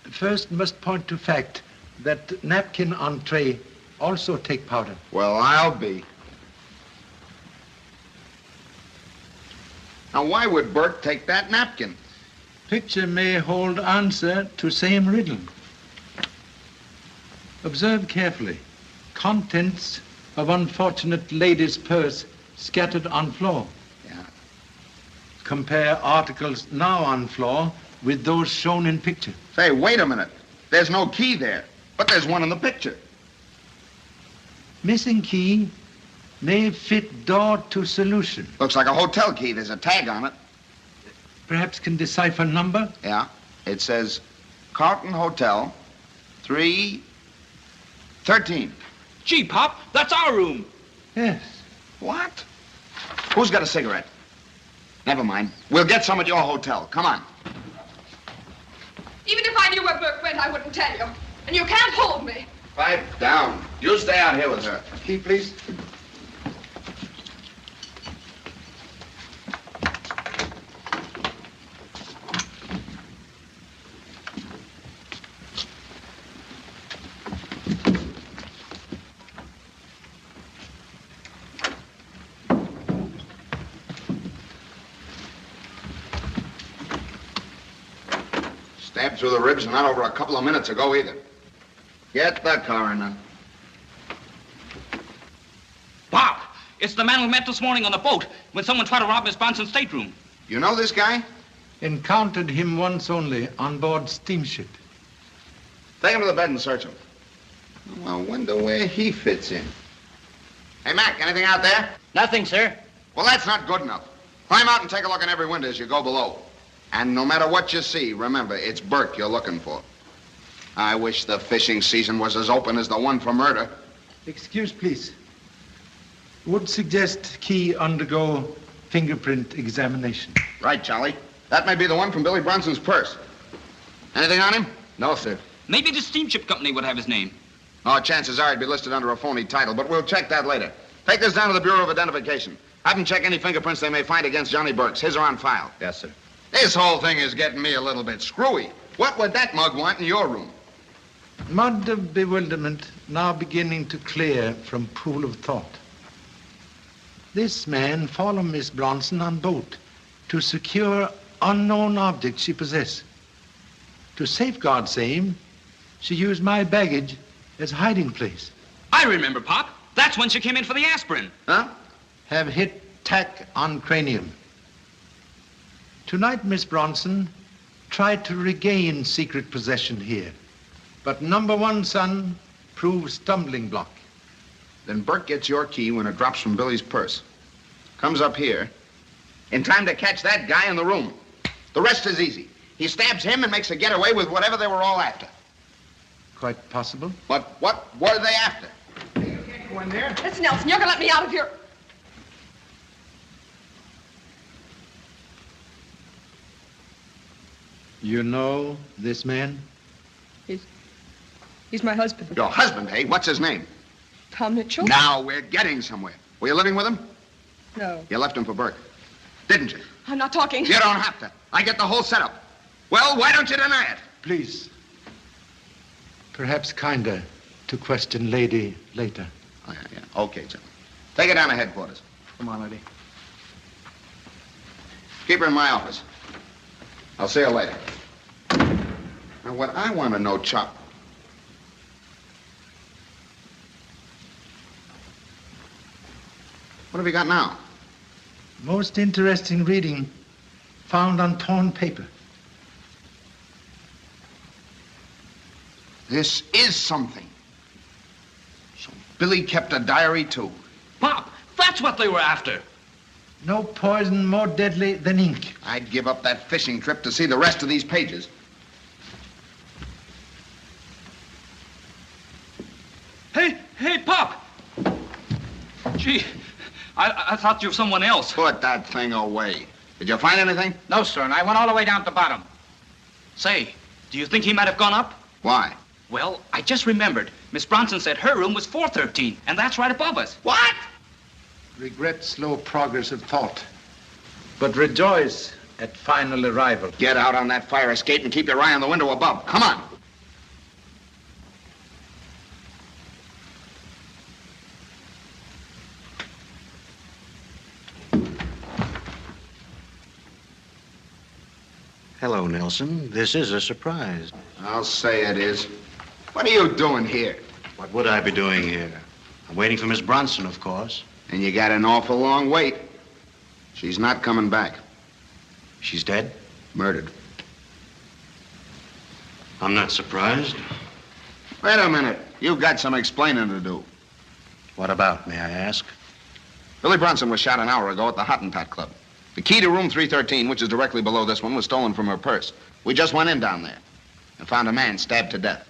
B: First must point to fact that napkin on tray also take powder.
E: Well, I'll be. Now, why would Burke take that napkin?
B: Picture may hold answer to same riddle. Observe carefully. Contents of unfortunate lady's purse scattered on floor.
E: Yeah.
B: Compare articles now on floor with those shown in picture.
E: Say, wait a minute. There's no key there, but there's one in the picture.
B: Missing key may fit door to solution.
E: Looks like a hotel key. There's a tag on it.
B: Perhaps can decipher number?
E: Yeah. It says Carlton Hotel, 313.
H: Gee, Pop, that's our room.
B: Yes.
E: What? Who's got a cigarette? Never mind. We'll get some at your hotel. Come on.
P: Even if I knew where Burke went, I wouldn't tell you. And you can't hold me.
E: Pipe down. You stay out here with her.
B: Key, please.
E: Stabbed through the ribs and not over a couple of minutes ago either. Get the coroner.
H: Pop, it's the man we met this morning on the boat when someone tried to rob Miss Bronson's stateroom.
E: You know this guy?
B: Encountered him once only on board steamship.
E: Take him to the bed and search him. I wonder where he fits in. Hey, Mac, anything out there?
H: Nothing, sir.
E: Well, that's not good enough. Climb out and take a look in every window as you go below. And no matter what you see, remember, it's Burke you're looking for. I wish the fishing season was as open as the one for murder.
B: Excuse, please. Would suggest Key undergo fingerprint examination.
E: Right, Charlie. That may be the one from Billy Bronson's purse. Anything on him?
H: No, sir. Maybe the steamship company would have his name.
E: Oh, chances are he'd be listed under a phony title, but we'll check that later. Take this down to the Bureau of Identification. Have them check any fingerprints they may find against Johnny Burks. His are on file.
O: Yes, sir.
E: This whole thing is getting me a little bit screwy. What would that mug want in your room?
B: Mud of bewilderment now beginning to clear from pool of thought. This man followed Miss Bronson on boat to secure unknown objects she possessed. To safeguard same, she used my baggage as hiding place.
H: I remember, Pop. That's when she came in for the aspirin.
E: Huh?
B: Have hit tack on cranium. Tonight, Miss Bronson tried to regain secret possession here. But number one son proved stumbling block.
E: Then Burke gets your key when it drops from Billy's purse. Comes up here in time to catch that guy in the room. The rest is easy. He stabs him and makes a getaway with whatever they were all after.
B: Quite possible.
E: But what were they after?
T: go in there.
P: Listen, Nelson, you're gonna let me out of here.
B: You know this man?
P: He's my husband.
E: Your husband, eh? What's his name?
P: Tom Mitchell?
E: Now we're getting somewhere. Were you living with him?
P: No.
E: You left him for Burke, didn't you?
P: I'm not talking.
E: You don't have to. I get the whole setup. Well, why don't you deny it?
B: Please. Perhaps kinder to question lady later.
E: Oh, yeah. Okay, John. Take her down to headquarters.
N: Come on, lady.
E: Keep her in my office. I'll see you later. Now, what I want to know, Chop. What have you got now?
B: Most interesting reading found on torn paper.
E: This is something. So Billy kept a diary, too.
H: Pop, that's what they were after.
B: No poison more deadly than ink.
E: I'd give up that fishing trip to see the rest of these pages.
H: Hey, Pop! Gee, I thought you were someone else.
E: Put that thing away. Did you find anything?
H: No, sir, and I went all the way down to the bottom. Say, do you think he might have gone up?
E: Why?
H: Well, I just remembered. Miss Bronson said her room was 413, and that's right above us.
E: What?
B: Regret slow progress of thought, but rejoice at final arrival.
E: Get out on that fire escape and keep your eye on the window above. Come on.
J: Hello, Nelson. This is a surprise.
E: I'll say it is. What are you doing here?
J: What would I be doing here? I'm waiting for Miss Bronson, of course.
E: And you got an awful long wait. She's not coming back.
J: She's dead?
E: Murdered.
J: I'm not surprised.
E: Wait a minute. You've got some explaining to do.
J: What about, may I ask?
E: Billy Bronson was shot an hour ago at the Hottentot Club. The key to room 313, which is directly below this one, was stolen from her purse. We just went in down there and found a man stabbed to death.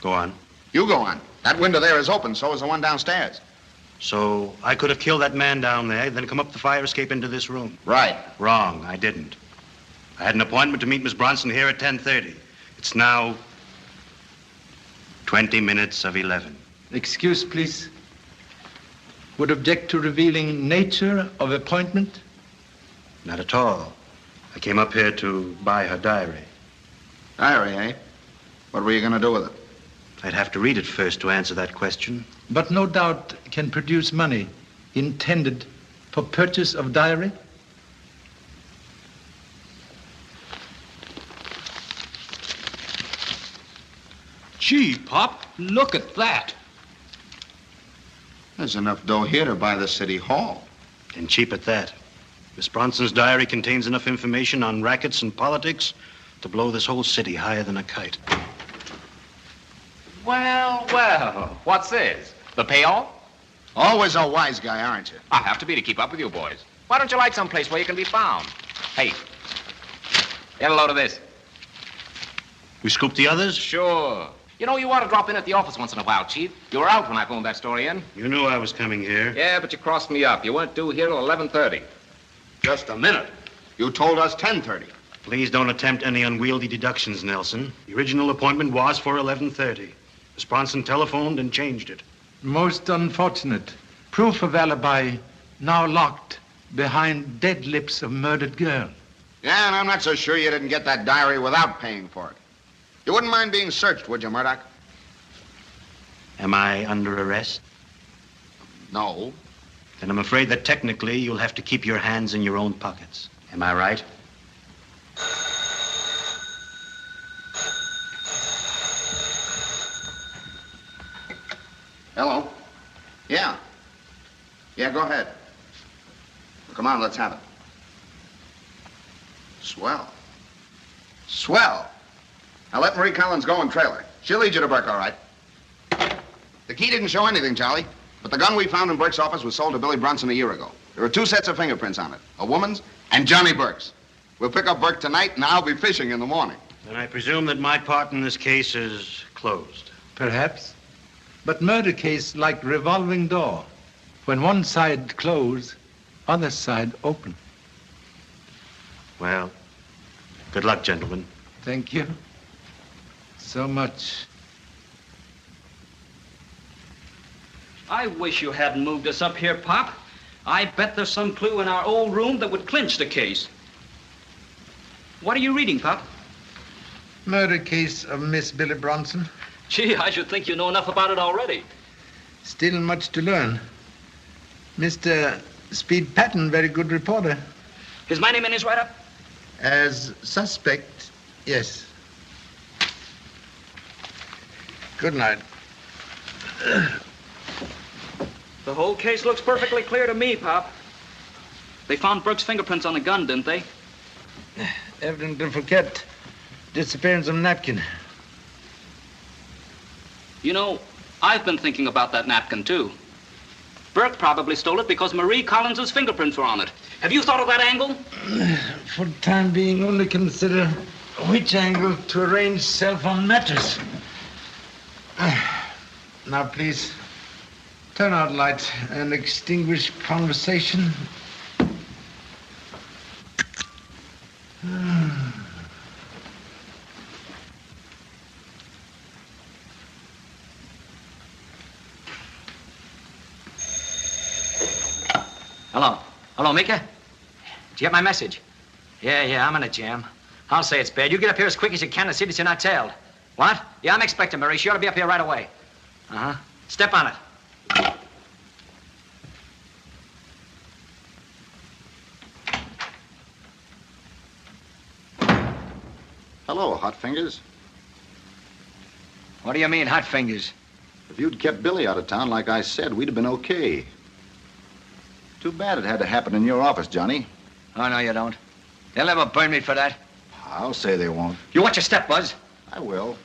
J: Go on.
E: You go on. That window there is open, so is the one downstairs.
J: So I could have killed that man down there, then come up the fire escape into this room.
E: Right.
J: Wrong. I didn't. I had an appointment to meet Miss Bronson here at 10:30. It's now 20 minutes of 11.
B: Excuse, please. Would object to revealing nature of appointment?
J: Not at all. I came up here to buy her diary.
E: Diary, eh? What were you going to do with it?
J: I'd have to read it first to answer that question.
B: But no doubt can produce money intended for purchase of diary?
H: Gee, Pop, look at that.
E: There's enough dough here to buy the city hall.
J: And cheap at that. Miss Bronson's diary contains enough information on rackets and politics to blow this whole city higher than a kite.
F: Well, what's this? The payoff?
E: Always a wise guy, aren't you?
F: I have to be to keep up with you boys. Why don't you light someplace where you can be found? Hey, get a load of this.
J: We scoop the others?
F: Sure. You know, you ought to drop in at the office once in a while, Chief. You were out when I phoned that story in.
J: You knew I was coming here.
F: Yeah, but you crossed me up. You weren't due here till 11:30.
E: Just a minute. You told us 10:30.
J: Please don't attempt any unwieldy deductions, Nelson. The original appointment was for 11:30. Miss Bronson telephoned and changed it.
B: Most unfortunate. Proof of alibi now locked behind dead lips of murdered girl.
E: Yeah, and I'm not so sure you didn't get that diary without paying for it. You wouldn't mind being searched, would you, Murdoch?
J: Am I under arrest?
E: No.
J: Then I'm afraid that technically you'll have to keep your hands in your own pockets. Am I right?
E: Hello? Yeah. Yeah, go ahead. Come on, let's have it. Swell. Swell. Now let Marie Collins go and trail her. She'll lead you to Burke, all right. The key didn't show anything, Charlie, but the gun we found in Burke's office was sold to Billy Bronson a year ago. There are 2 sets of fingerprints on it, a woman's and Johnny Burke's. We'll pick up Burke tonight, and I'll be fishing in the morning.
J: Then I presume that my part in this case is closed.
B: Perhaps. But murder case like revolving door. When one side close, other side open.
J: Well, good luck, gentlemen.
B: Thank you so much.
H: I wish you hadn't moved us up here, Pop. I bet there's some clue in our old room that would clinch the case. What are you reading, Pop?
B: Murder case of Miss Billy Bronson.
H: Gee, I should think you know enough about it already.
B: Still much to learn. Mr. Speed Patton, very good reporter.
H: Is my name in his write-up?
B: As suspect, yes. Good night.
H: The whole case looks perfectly clear to me, Pop. They found Burke's fingerprints on the gun, didn't they?
B: Evident duplicate. Disappearance of napkin.
H: You know, I've been thinking about that napkin, too. Burke probably stole it because Marie Collins's fingerprints were on it. Have you thought of that angle?
B: For the time being, only consider which angle to arrange cell phone matters. Now, please, turn out light and extinguish conversation.
U: Hello. Hello, Mika? Did you get my message? Yeah, I'm in a jam. I'll say it's bad. You get up here as quick as you can and see that you're not tailed. What? Yeah, I'm expecting Marie. She ought to be up here right away. Uh-huh. Step on it.
O: Hello, Hot Fingers.
U: What do you mean, hot fingers?
O: If you'd kept Billy out of town like I said, we'd have been okay. Too bad it had to happen in your office, Johnny.
U: Oh, no, you don't. They'll never burn me for that.
O: I'll say they won't.
U: You watch your step, Buzz.
O: I will.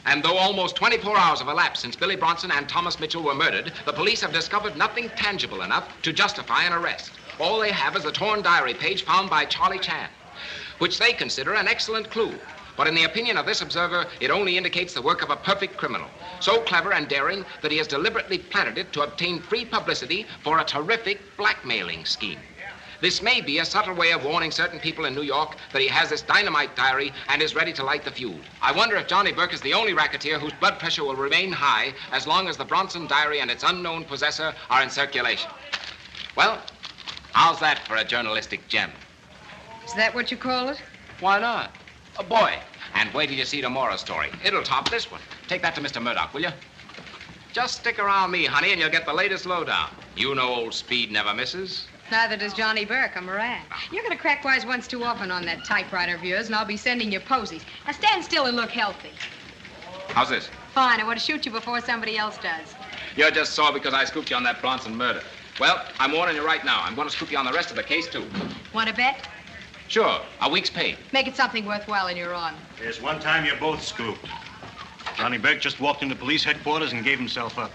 F: And though almost 24 hours have elapsed since Billy Bronson and Thomas Mitchell were murdered, the police have discovered nothing tangible enough to justify an arrest. All they have is a torn diary page found by Charlie Chan, which they consider an excellent clue. But in the opinion of this observer, it only indicates the work of a perfect criminal, so clever and daring that he has deliberately planted it to obtain free publicity for a terrific blackmailing scheme. This may be a subtle way of warning certain people in New York that he has this dynamite diary and is ready to light the fuse. I wonder if Johnny Burke is the only racketeer whose blood pressure will remain high as long as the Bronson diary and its unknown possessor are in circulation. Well, how's that for a journalistic gem?
G: Is that what you call it?
F: Why not? A boy. And wait till you see tomorrow's story. It'll top this one. Take that to Mr. Murdoch, will you? Just stick around me, honey, and you'll get the latest lowdown. You know old Speed never misses.
G: Neither does Johnny Burke. I'm Moran. You're going to crack wise once too often on that typewriter of yours, and I'll be sending you posies. Now stand still and look healthy.
F: How's this?
G: Fine. I want to shoot you before somebody else does.
F: You're just sore because I scooped you on that Bronson murder. Well, I'm warning you right now. I'm going to scoop you on the rest of the case, too.
G: Want to bet?
F: Sure. A week's pay.
G: Make it something worthwhile and you're on.
J: There's one time you both scooped. Johnny Burke just walked into police headquarters and gave himself up.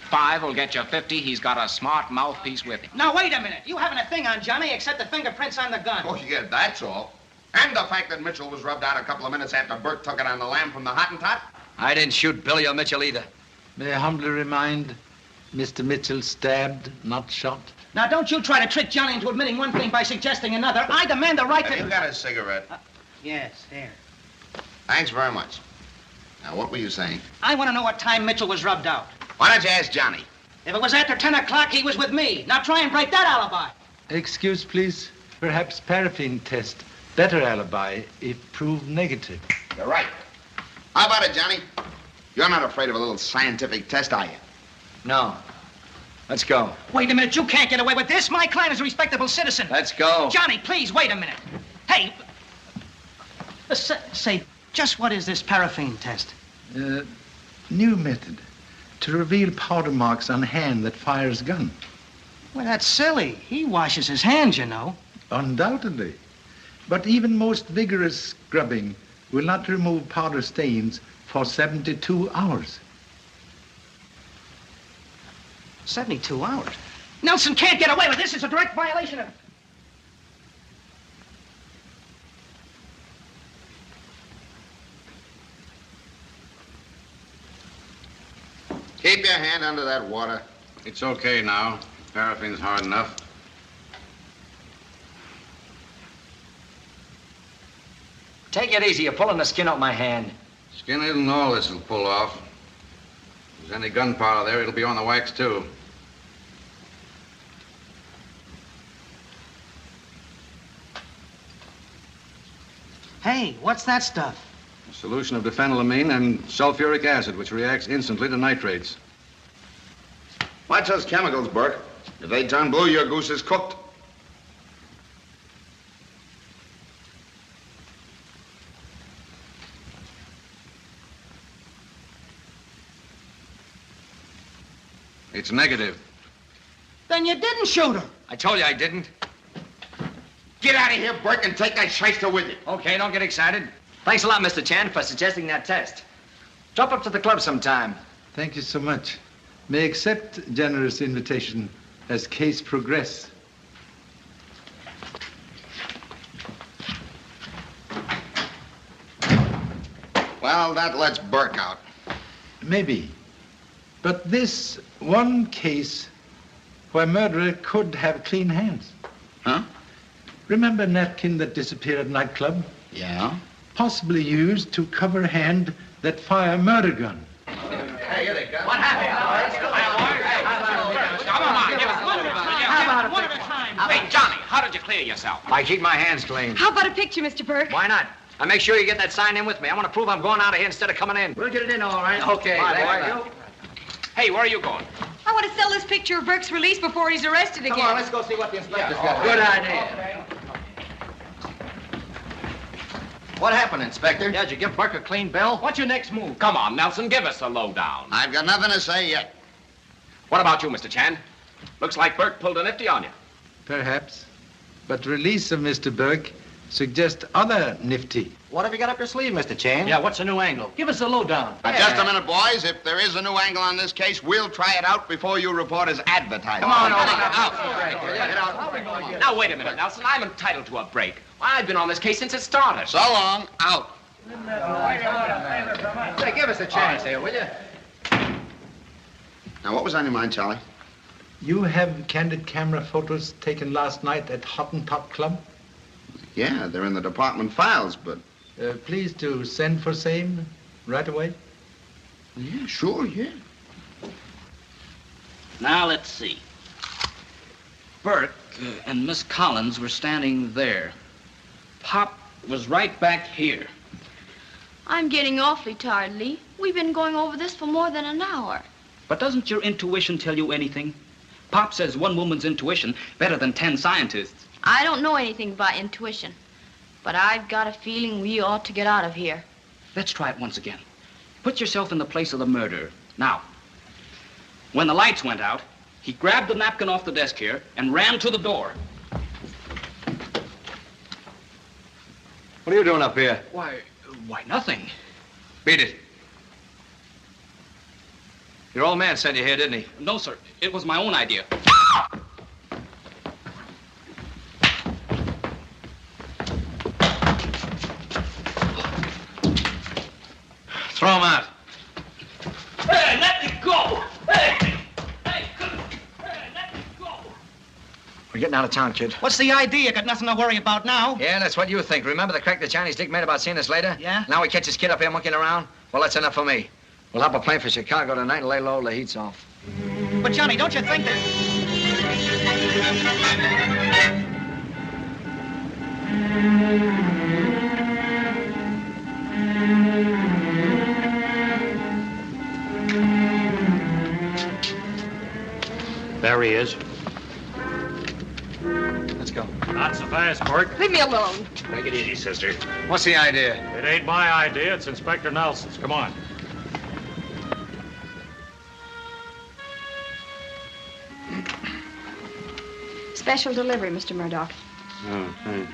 F: 5 will get you 50. He's got a smart mouthpiece with him.
V: Now, wait a minute. You haven't a thing on Johnny except the fingerprints on the gun.
E: Oh, yeah, that's all. And the fact that Mitchell was rubbed out a couple of minutes after Burke took it on the lamb from the Hottentot.
U: I didn't shoot Billy or Mitchell either.
B: May I humbly remind Mr. Mitchell stabbed, not shot?
V: Now, don't you try to trick Johnny into admitting one thing by suggesting another. I demand the right to...
E: You got a cigarette?
V: Yes, here.
E: Thanks very much. Now, what were you saying?
V: I want to know what time Mitchell was rubbed out.
E: Why don't you ask Johnny?
V: If it was after 10 o'clock, he was with me. Now try and break that alibi.
B: Excuse, please. Perhaps paraffin test. Better alibi if proved negative.
E: You're right. How about it, Johnny? You're not afraid of a little scientific test, are you?
U: No. Let's go.
V: Wait a minute. You can't get away with this. My client is a respectable citizen.
U: Let's go.
V: Johnny, please, wait a minute. Hey, say, just what is this paraffin test?
B: New method to reveal powder marks on hand that fires gun.
V: Well, that's silly. He washes his hands, you know.
B: Undoubtedly. But even most vigorous scrubbing will not remove powder stains for 72 hours.
V: 72 hours? Nelson can't get away with this. It's a direct violation of...
E: Keep your hand under that water.
R: It's okay now. Paraffin's hard enough.
U: Take it easy. You're pulling the skin off my hand.
R: Skin isn't all this will pull off. If there's any gunpowder there, it'll be on the wax, too.
V: Hey, what's that stuff?
R: A solution of diphenylamine and sulfuric acid, which reacts instantly to nitrates.
E: Watch those chemicals, Burke. If they turn blue, your goose is cooked.
R: It's negative.
V: Then you didn't shoot her.
R: I told you I didn't.
E: Get out of here, Burke, and take that shyster with you.
U: Okay, don't get excited. Thanks a lot, Mr. Chan, for suggesting that test. Drop up to the club sometime.
B: Thank you so much. May accept generous invitation as case progress.
E: Well, that lets Burke out.
B: Maybe. But this one case where murderer could have clean hands.
E: Huh?
B: Remember napkin that disappeared at nightclub?
E: Yeah.
B: Possibly used to cover hand that fire murder gun.
F: Hey, here they go. What happened? Come on, give us one at a time. Wait, Johnny, how did you clear yourself?
U: I keep my hands clean.
G: How about a picture, Mr. Burke?
U: Why not? Now make sure you get that sign in with me. I want to prove I'm going out of here instead of coming in.
V: We'll get it in all right.
U: Okay.
F: Hey, where are you going?
G: I want to sell this picture of Burke's release before he's arrested again.
V: Come on, let's go see what the inspector's got.
U: Good idea.
E: What happened, Inspector?
V: Yeah, did you give Burke a clean bill? What's your next move?
F: Come on, Nelson, give us the lowdown.
E: I've got nothing to say yet.
F: What about you, Mr. Chan? Looks like Burke pulled a nifty on you.
B: Perhaps. But release of Mr. Burke suggests other nifty.
V: What have you got up your sleeve, Mr. Chan? Yeah, what's the new angle? Give us the lowdown.
E: Now, just a minute, boys. If there is a new angle on this case, we'll try it out before you reporters advertise.
F: Come on, out. Now, wait a minute, Nelson. I'm entitled to a break. I've been on this case since it started.
E: So long. Out.
V: Say, give us a chance here, will you?
E: Now, what was on your mind, Charlie?
B: You have candid camera photos taken last night at Hottentot Club?
E: Yeah, they're in the department files, but...
B: Please to send for same right away.
E: Yeah, sure, yeah.
H: Now, let's see. Burke and Miss Collins were standing there. Pop was right back here.
K: I'm getting awfully tired, Lee. We've been going over this for more than an hour.
H: But doesn't your intuition tell you anything? Pop says one woman's intuition better than 10 scientists.
K: I don't know anything about intuition, but I've got a feeling we ought to get out of here.
H: Let's try it once again. Put yourself in the place of the murderer. Now, when the lights went out, he grabbed the napkin off the desk here and ran to the door.
U: What are you doing up here?
H: Why, nothing.
U: Beat it. Your old man sent you here, didn't he?
H: No, sir. It was my own idea.
U: Throw him out.
H: Hey, let me go! Hey, let me go!
U: We're getting out of town, kid.
V: What's the idea? Got nothing to worry about now.
U: Yeah, that's what you think. Remember the crack the Chinese dick made about seeing us later?
V: Yeah?
U: Now we catch this kid up here monkeying around? Well, that's enough for me. We'll hop a plane for Chicago tonight and lay low till the heat's off.
V: But, Johnny, don't you think that...
Q: There he is.
U: Let's go.
Q: Not so fast, Burke.
P: Leave me alone.
Q: Take it easy, sister.
U: What's the idea?
Q: It ain't my idea. It's Inspector Nelson's. Come on.
G: Special delivery, Mr. Murdoch.
J: Oh, thanks.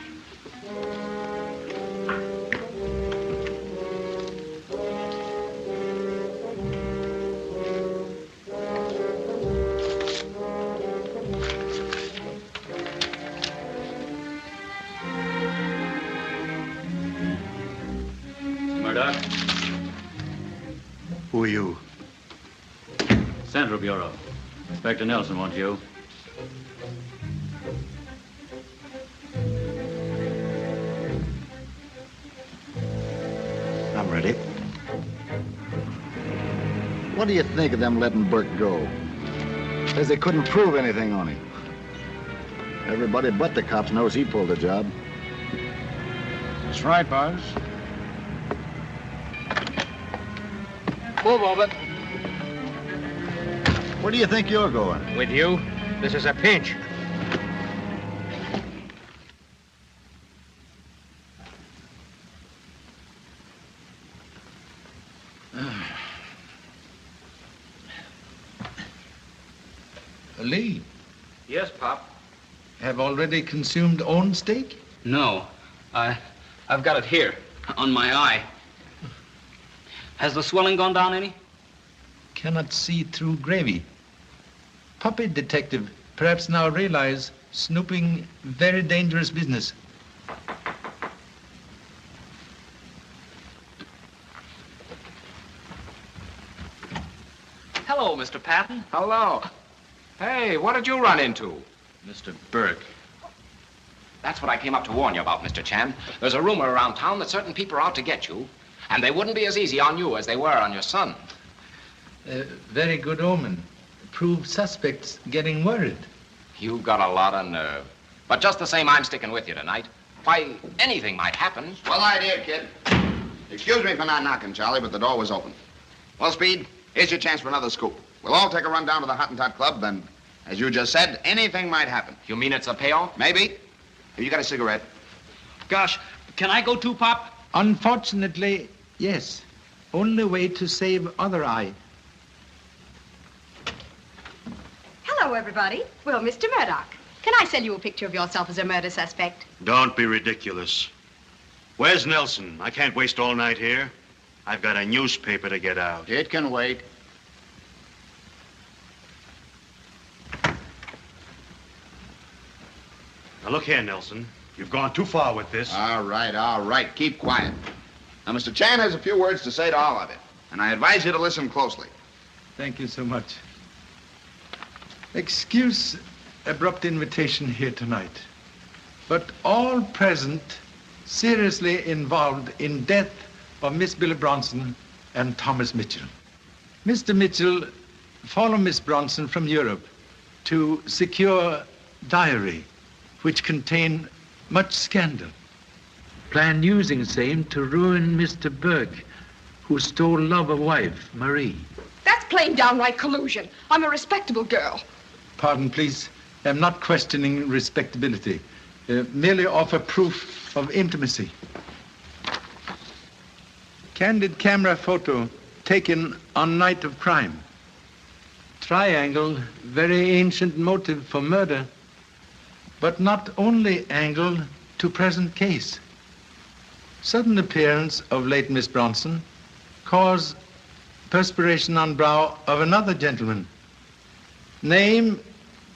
Q: Murdoch,
J: Who are you?
Q: Central Bureau. Inspector Nelson wants you.
O: I'm ready. What do you think of them letting Burke go? Says they couldn't prove anything on him. Everybody but the cops knows he pulled the job.
N: That's right, boss.
O: Move over. Where do you think you're going?
D: With you? This is a pinch.
B: Lee,
H: Yes, Pop.
B: have already consumed own steak?
H: No. I've got it here, on my eye. Has the swelling gone down any?
B: Cannot see through gravy. Puppy detective, perhaps now realize snooping very dangerous business.
F: Hello, Mr. Patton. Hello. Hey, what did you run into?
H: Mr. Burke.
F: That's what I came up to warn you about, Mr. Chan. There's a rumor around town that certain people are out to get you, and they wouldn't be as easy on you as they were on your son.
B: Very good omen. Prove suspects getting worried.
F: You've got a lot of nerve. But just the same, I'm sticking with you tonight. Why, anything might happen.
E: Well idea, kid. Excuse me for not knocking, Charlie, but the door was open. Well, Speed, here's your chance for another scoop. We'll all take a run down to the Hottentot Club, then, as you just said, anything might happen.
F: You mean it's a payoff?
E: Maybe. Here, you got a cigarette.
H: Gosh, can I go too, Pop?
B: Unfortunately, yes. Only way to save other eye.
G: Hello, everybody. Well, Mr. Murdoch, can I sell you a picture of yourself as a murder suspect?
J: Don't be ridiculous. Where's Nelson? I can't waste all night here. I've got a newspaper to get out.
O: It can wait.
J: Now, look here, Nelson. You've gone too far with this.
E: All right. Keep quiet. Now, Mr. Chan has a few words to say to all of you, and I advise you to listen closely.
B: Thank you so much. Excuse abrupt invitation here tonight, but all present seriously involved in death of Miss Billy Bronson and Thomas Mitchell. Mr. Mitchell followed Miss Bronson from Europe to secure diary which contain much scandal. Plan using same to ruin Mr. Burke, who stole love of wife, Marie.
P: That's plain downright collusion. I'm a respectable girl.
B: Pardon, please. I'm not questioning respectability. Merely offer proof of intimacy. Candid camera photo taken on night of crime. Triangle, very ancient motive for murder, but not only angle to present case. Sudden appearance of late Miss Bronson cause perspiration on brow of another gentleman. Name,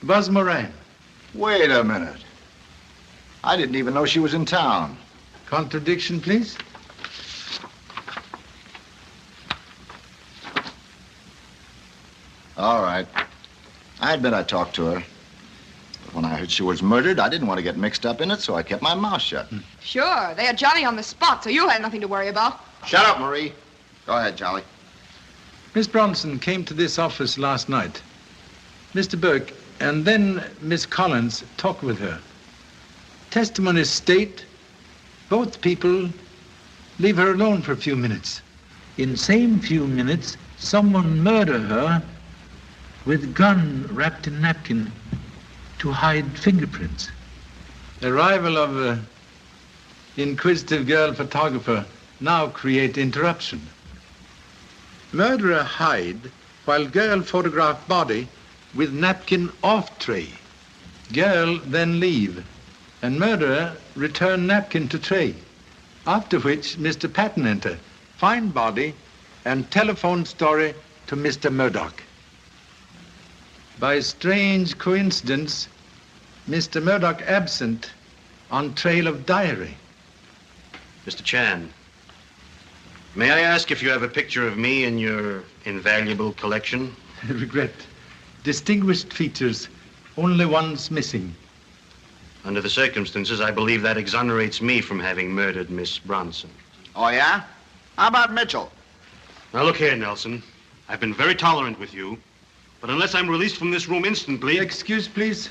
B: Buzz Moran.
O: Wait a minute. I didn't even know she was in town.
B: Contradiction, please.
O: All right. I admit I talked to her. But when I heard she was murdered, I didn't want to get mixed up in it, so I kept my mouth shut.
P: Sure, they had Johnny on the spot, so you had nothing to worry about.
E: Shut up, Marie. Go ahead, Charlie.
B: Miss Bronson came to this office last night. Mr. Burke and then Miss Collins talked with her. Testimonies state both people leave her alone for a few minutes. In same few minutes, someone murder her with gun wrapped in napkin to hide fingerprints. Arrival of inquisitive girl photographer now create interruption. Murderer hide while girl photograph body with napkin off tray. Girl then leave, and murderer return napkin to tray, after which Mr. Patton enter, find body, and telephone story to Mr. Murdoch. By strange coincidence, Mr. Murdoch absent on trail of diary.
J: Mr. Chan, may I ask if you have a picture of me in your invaluable collection?
B: Regret. Distinguished features, only one's missing.
J: Under the circumstances, I believe that exonerates me from having murdered Miss Bronson.
E: Oh, yeah? How about Mitchell?
J: Now, look here, Nelson. I've been very tolerant with you, but unless I'm released from this room instantly...
B: Excuse, please.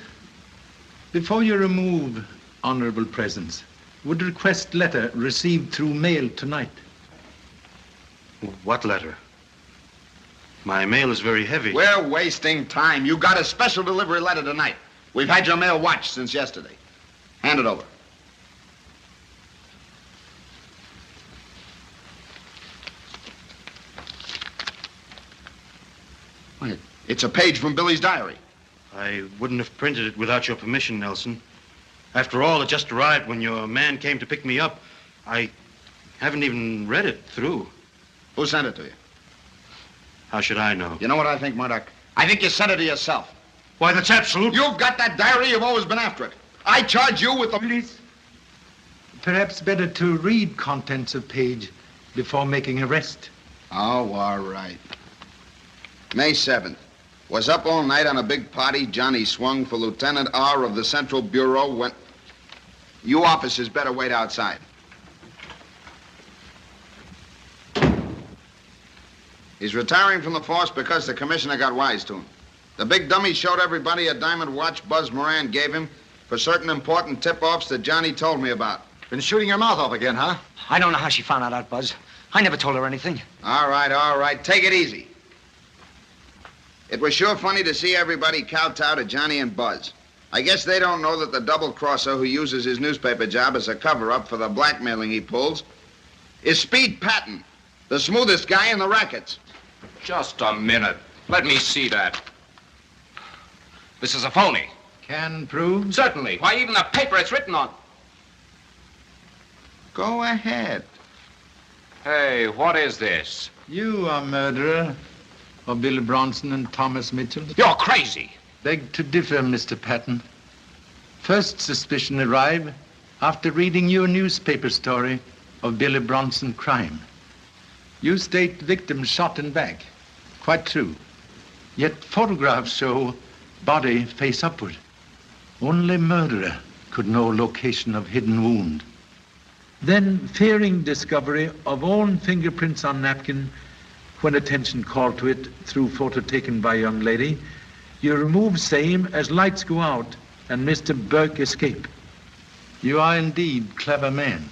B: Before you remove honorable presence, would request letter received through mail tonight.
J: What letter? My mail is very heavy.
E: We're wasting time. You got a special delivery letter tonight. We've had your mail watched since yesterday. Hand it over. Wait, it's a page from Billy's diary.
J: I wouldn't have printed it without your permission, Nelson. After all, it just arrived when your man came to pick me up. I haven't even read it through.
E: Who sent it to you?
J: How should I know?
E: You know what I think, Murdoch? I think you sent it to yourself.
J: Why, that's absolute...
E: You've got that diary. You've always been after it. I charge you with the...
B: Please. Perhaps better to read contents of page before making arrest.
E: Oh, all right. May 7th. Was up all night on a big party. Johnny swung for Lieutenant R of the Central Bureau when... You officers better wait outside. He's retiring from the force because the commissioner got wise to him. The big dummy showed everybody a diamond watch Buzz Moran gave him for certain important tip-offs that Johnny told me about.
N: Been shooting your mouth off again, huh?
U: I don't know how she found out about Buzz. I never told her anything.
E: All right. Take it easy. It was sure funny to see everybody kowtow to Johnny and Buzz. I guess they don't know that the double-crosser who uses his newspaper job as a cover-up for the blackmailing he pulls is Speed Patton, the smoothest guy in the rackets.
F: Just a minute. Let me see that. This is a phony.
B: Can prove?
F: Certainly. Why, even the paper it's written on.
E: Go ahead.
F: Hey, what is this?
B: You are murderer of Billy Bronson and Thomas Mitchell.
F: You're crazy.
B: Beg to differ, Mr. Patton. First suspicion arrived after reading your newspaper story of Billy Bronson crime. You state victim shot in back. Quite true. Yet photographs show body face upward. Only murderer could know location of hidden wound. Then, fearing discovery of own fingerprints on napkin, when attention called to it through photo taken by young lady, you remove same as lights go out and Mr. Burke escape. You are indeed clever man,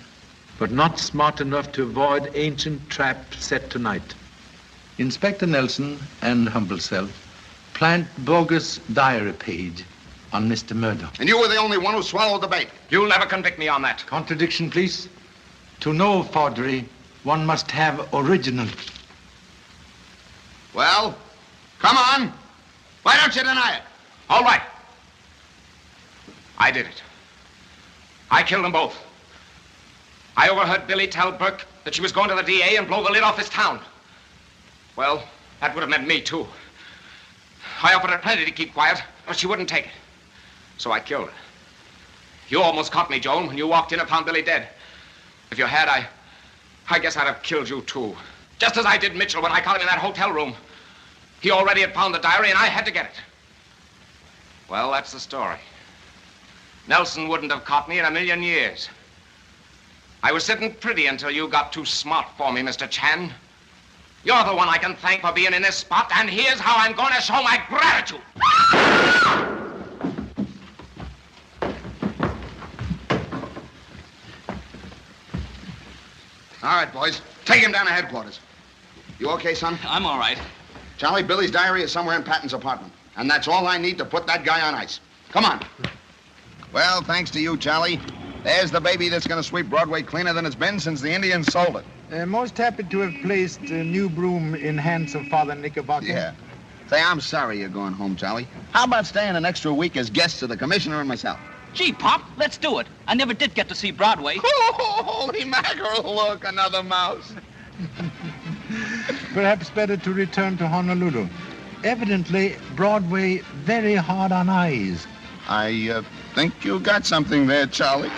B: but not smart enough to avoid ancient trap set tonight. Inspector Nelson and humble self plant bogus diary page on Mr. Murdoch.
E: And you were the only one who swallowed the bait.
F: You'll never convict me on that.
B: Contradiction, please. To know forgery, one must have original.
E: Well, come on. Why don't you deny it?
F: All right. I did it. I killed them both. I overheard Billy tell Burke that she was going to the DA and blow the lid off his town. Well, that would have meant me, too. I offered her plenty to keep quiet, but she wouldn't take it. So I killed her. You almost caught me, Joan, when you walked in and found Billy dead. If you had, I guess I'd have killed you, too. Just as I did Mitchell when I caught him in that hotel room. He already had found the diary, and I had to get it. Well, that's the story. Nelson wouldn't have caught me in a million years. I was sitting pretty until you got too smart for me, Mr. Chan. You're the one I can thank for being in this spot, and here's how I'm going to show my gratitude.
E: All right, boys. Take him down to headquarters. You okay, son?
U: I'm all right.
E: Charlie, Billy's diary is somewhere in Patton's apartment. And that's all I need to put that guy on ice. Come on. Well, thanks to you, Charlie. There's the baby that's going to sweep Broadway cleaner than it's been since the Indians sold it.
B: Most happy to have placed a new broom in hands of Father Knickerbocker.
E: Yeah. Say, I'm sorry you're going home, Charlie. How about staying an extra week as guests of the commissioner and myself?
H: Gee, Pop, let's do it. I never did get to see Broadway.
E: Oh, holy mackerel, look, another mouse.
B: Perhaps better to return to Honolulu. Evidently, Broadway very hard on eyes.
E: I think you got something there, Charlie.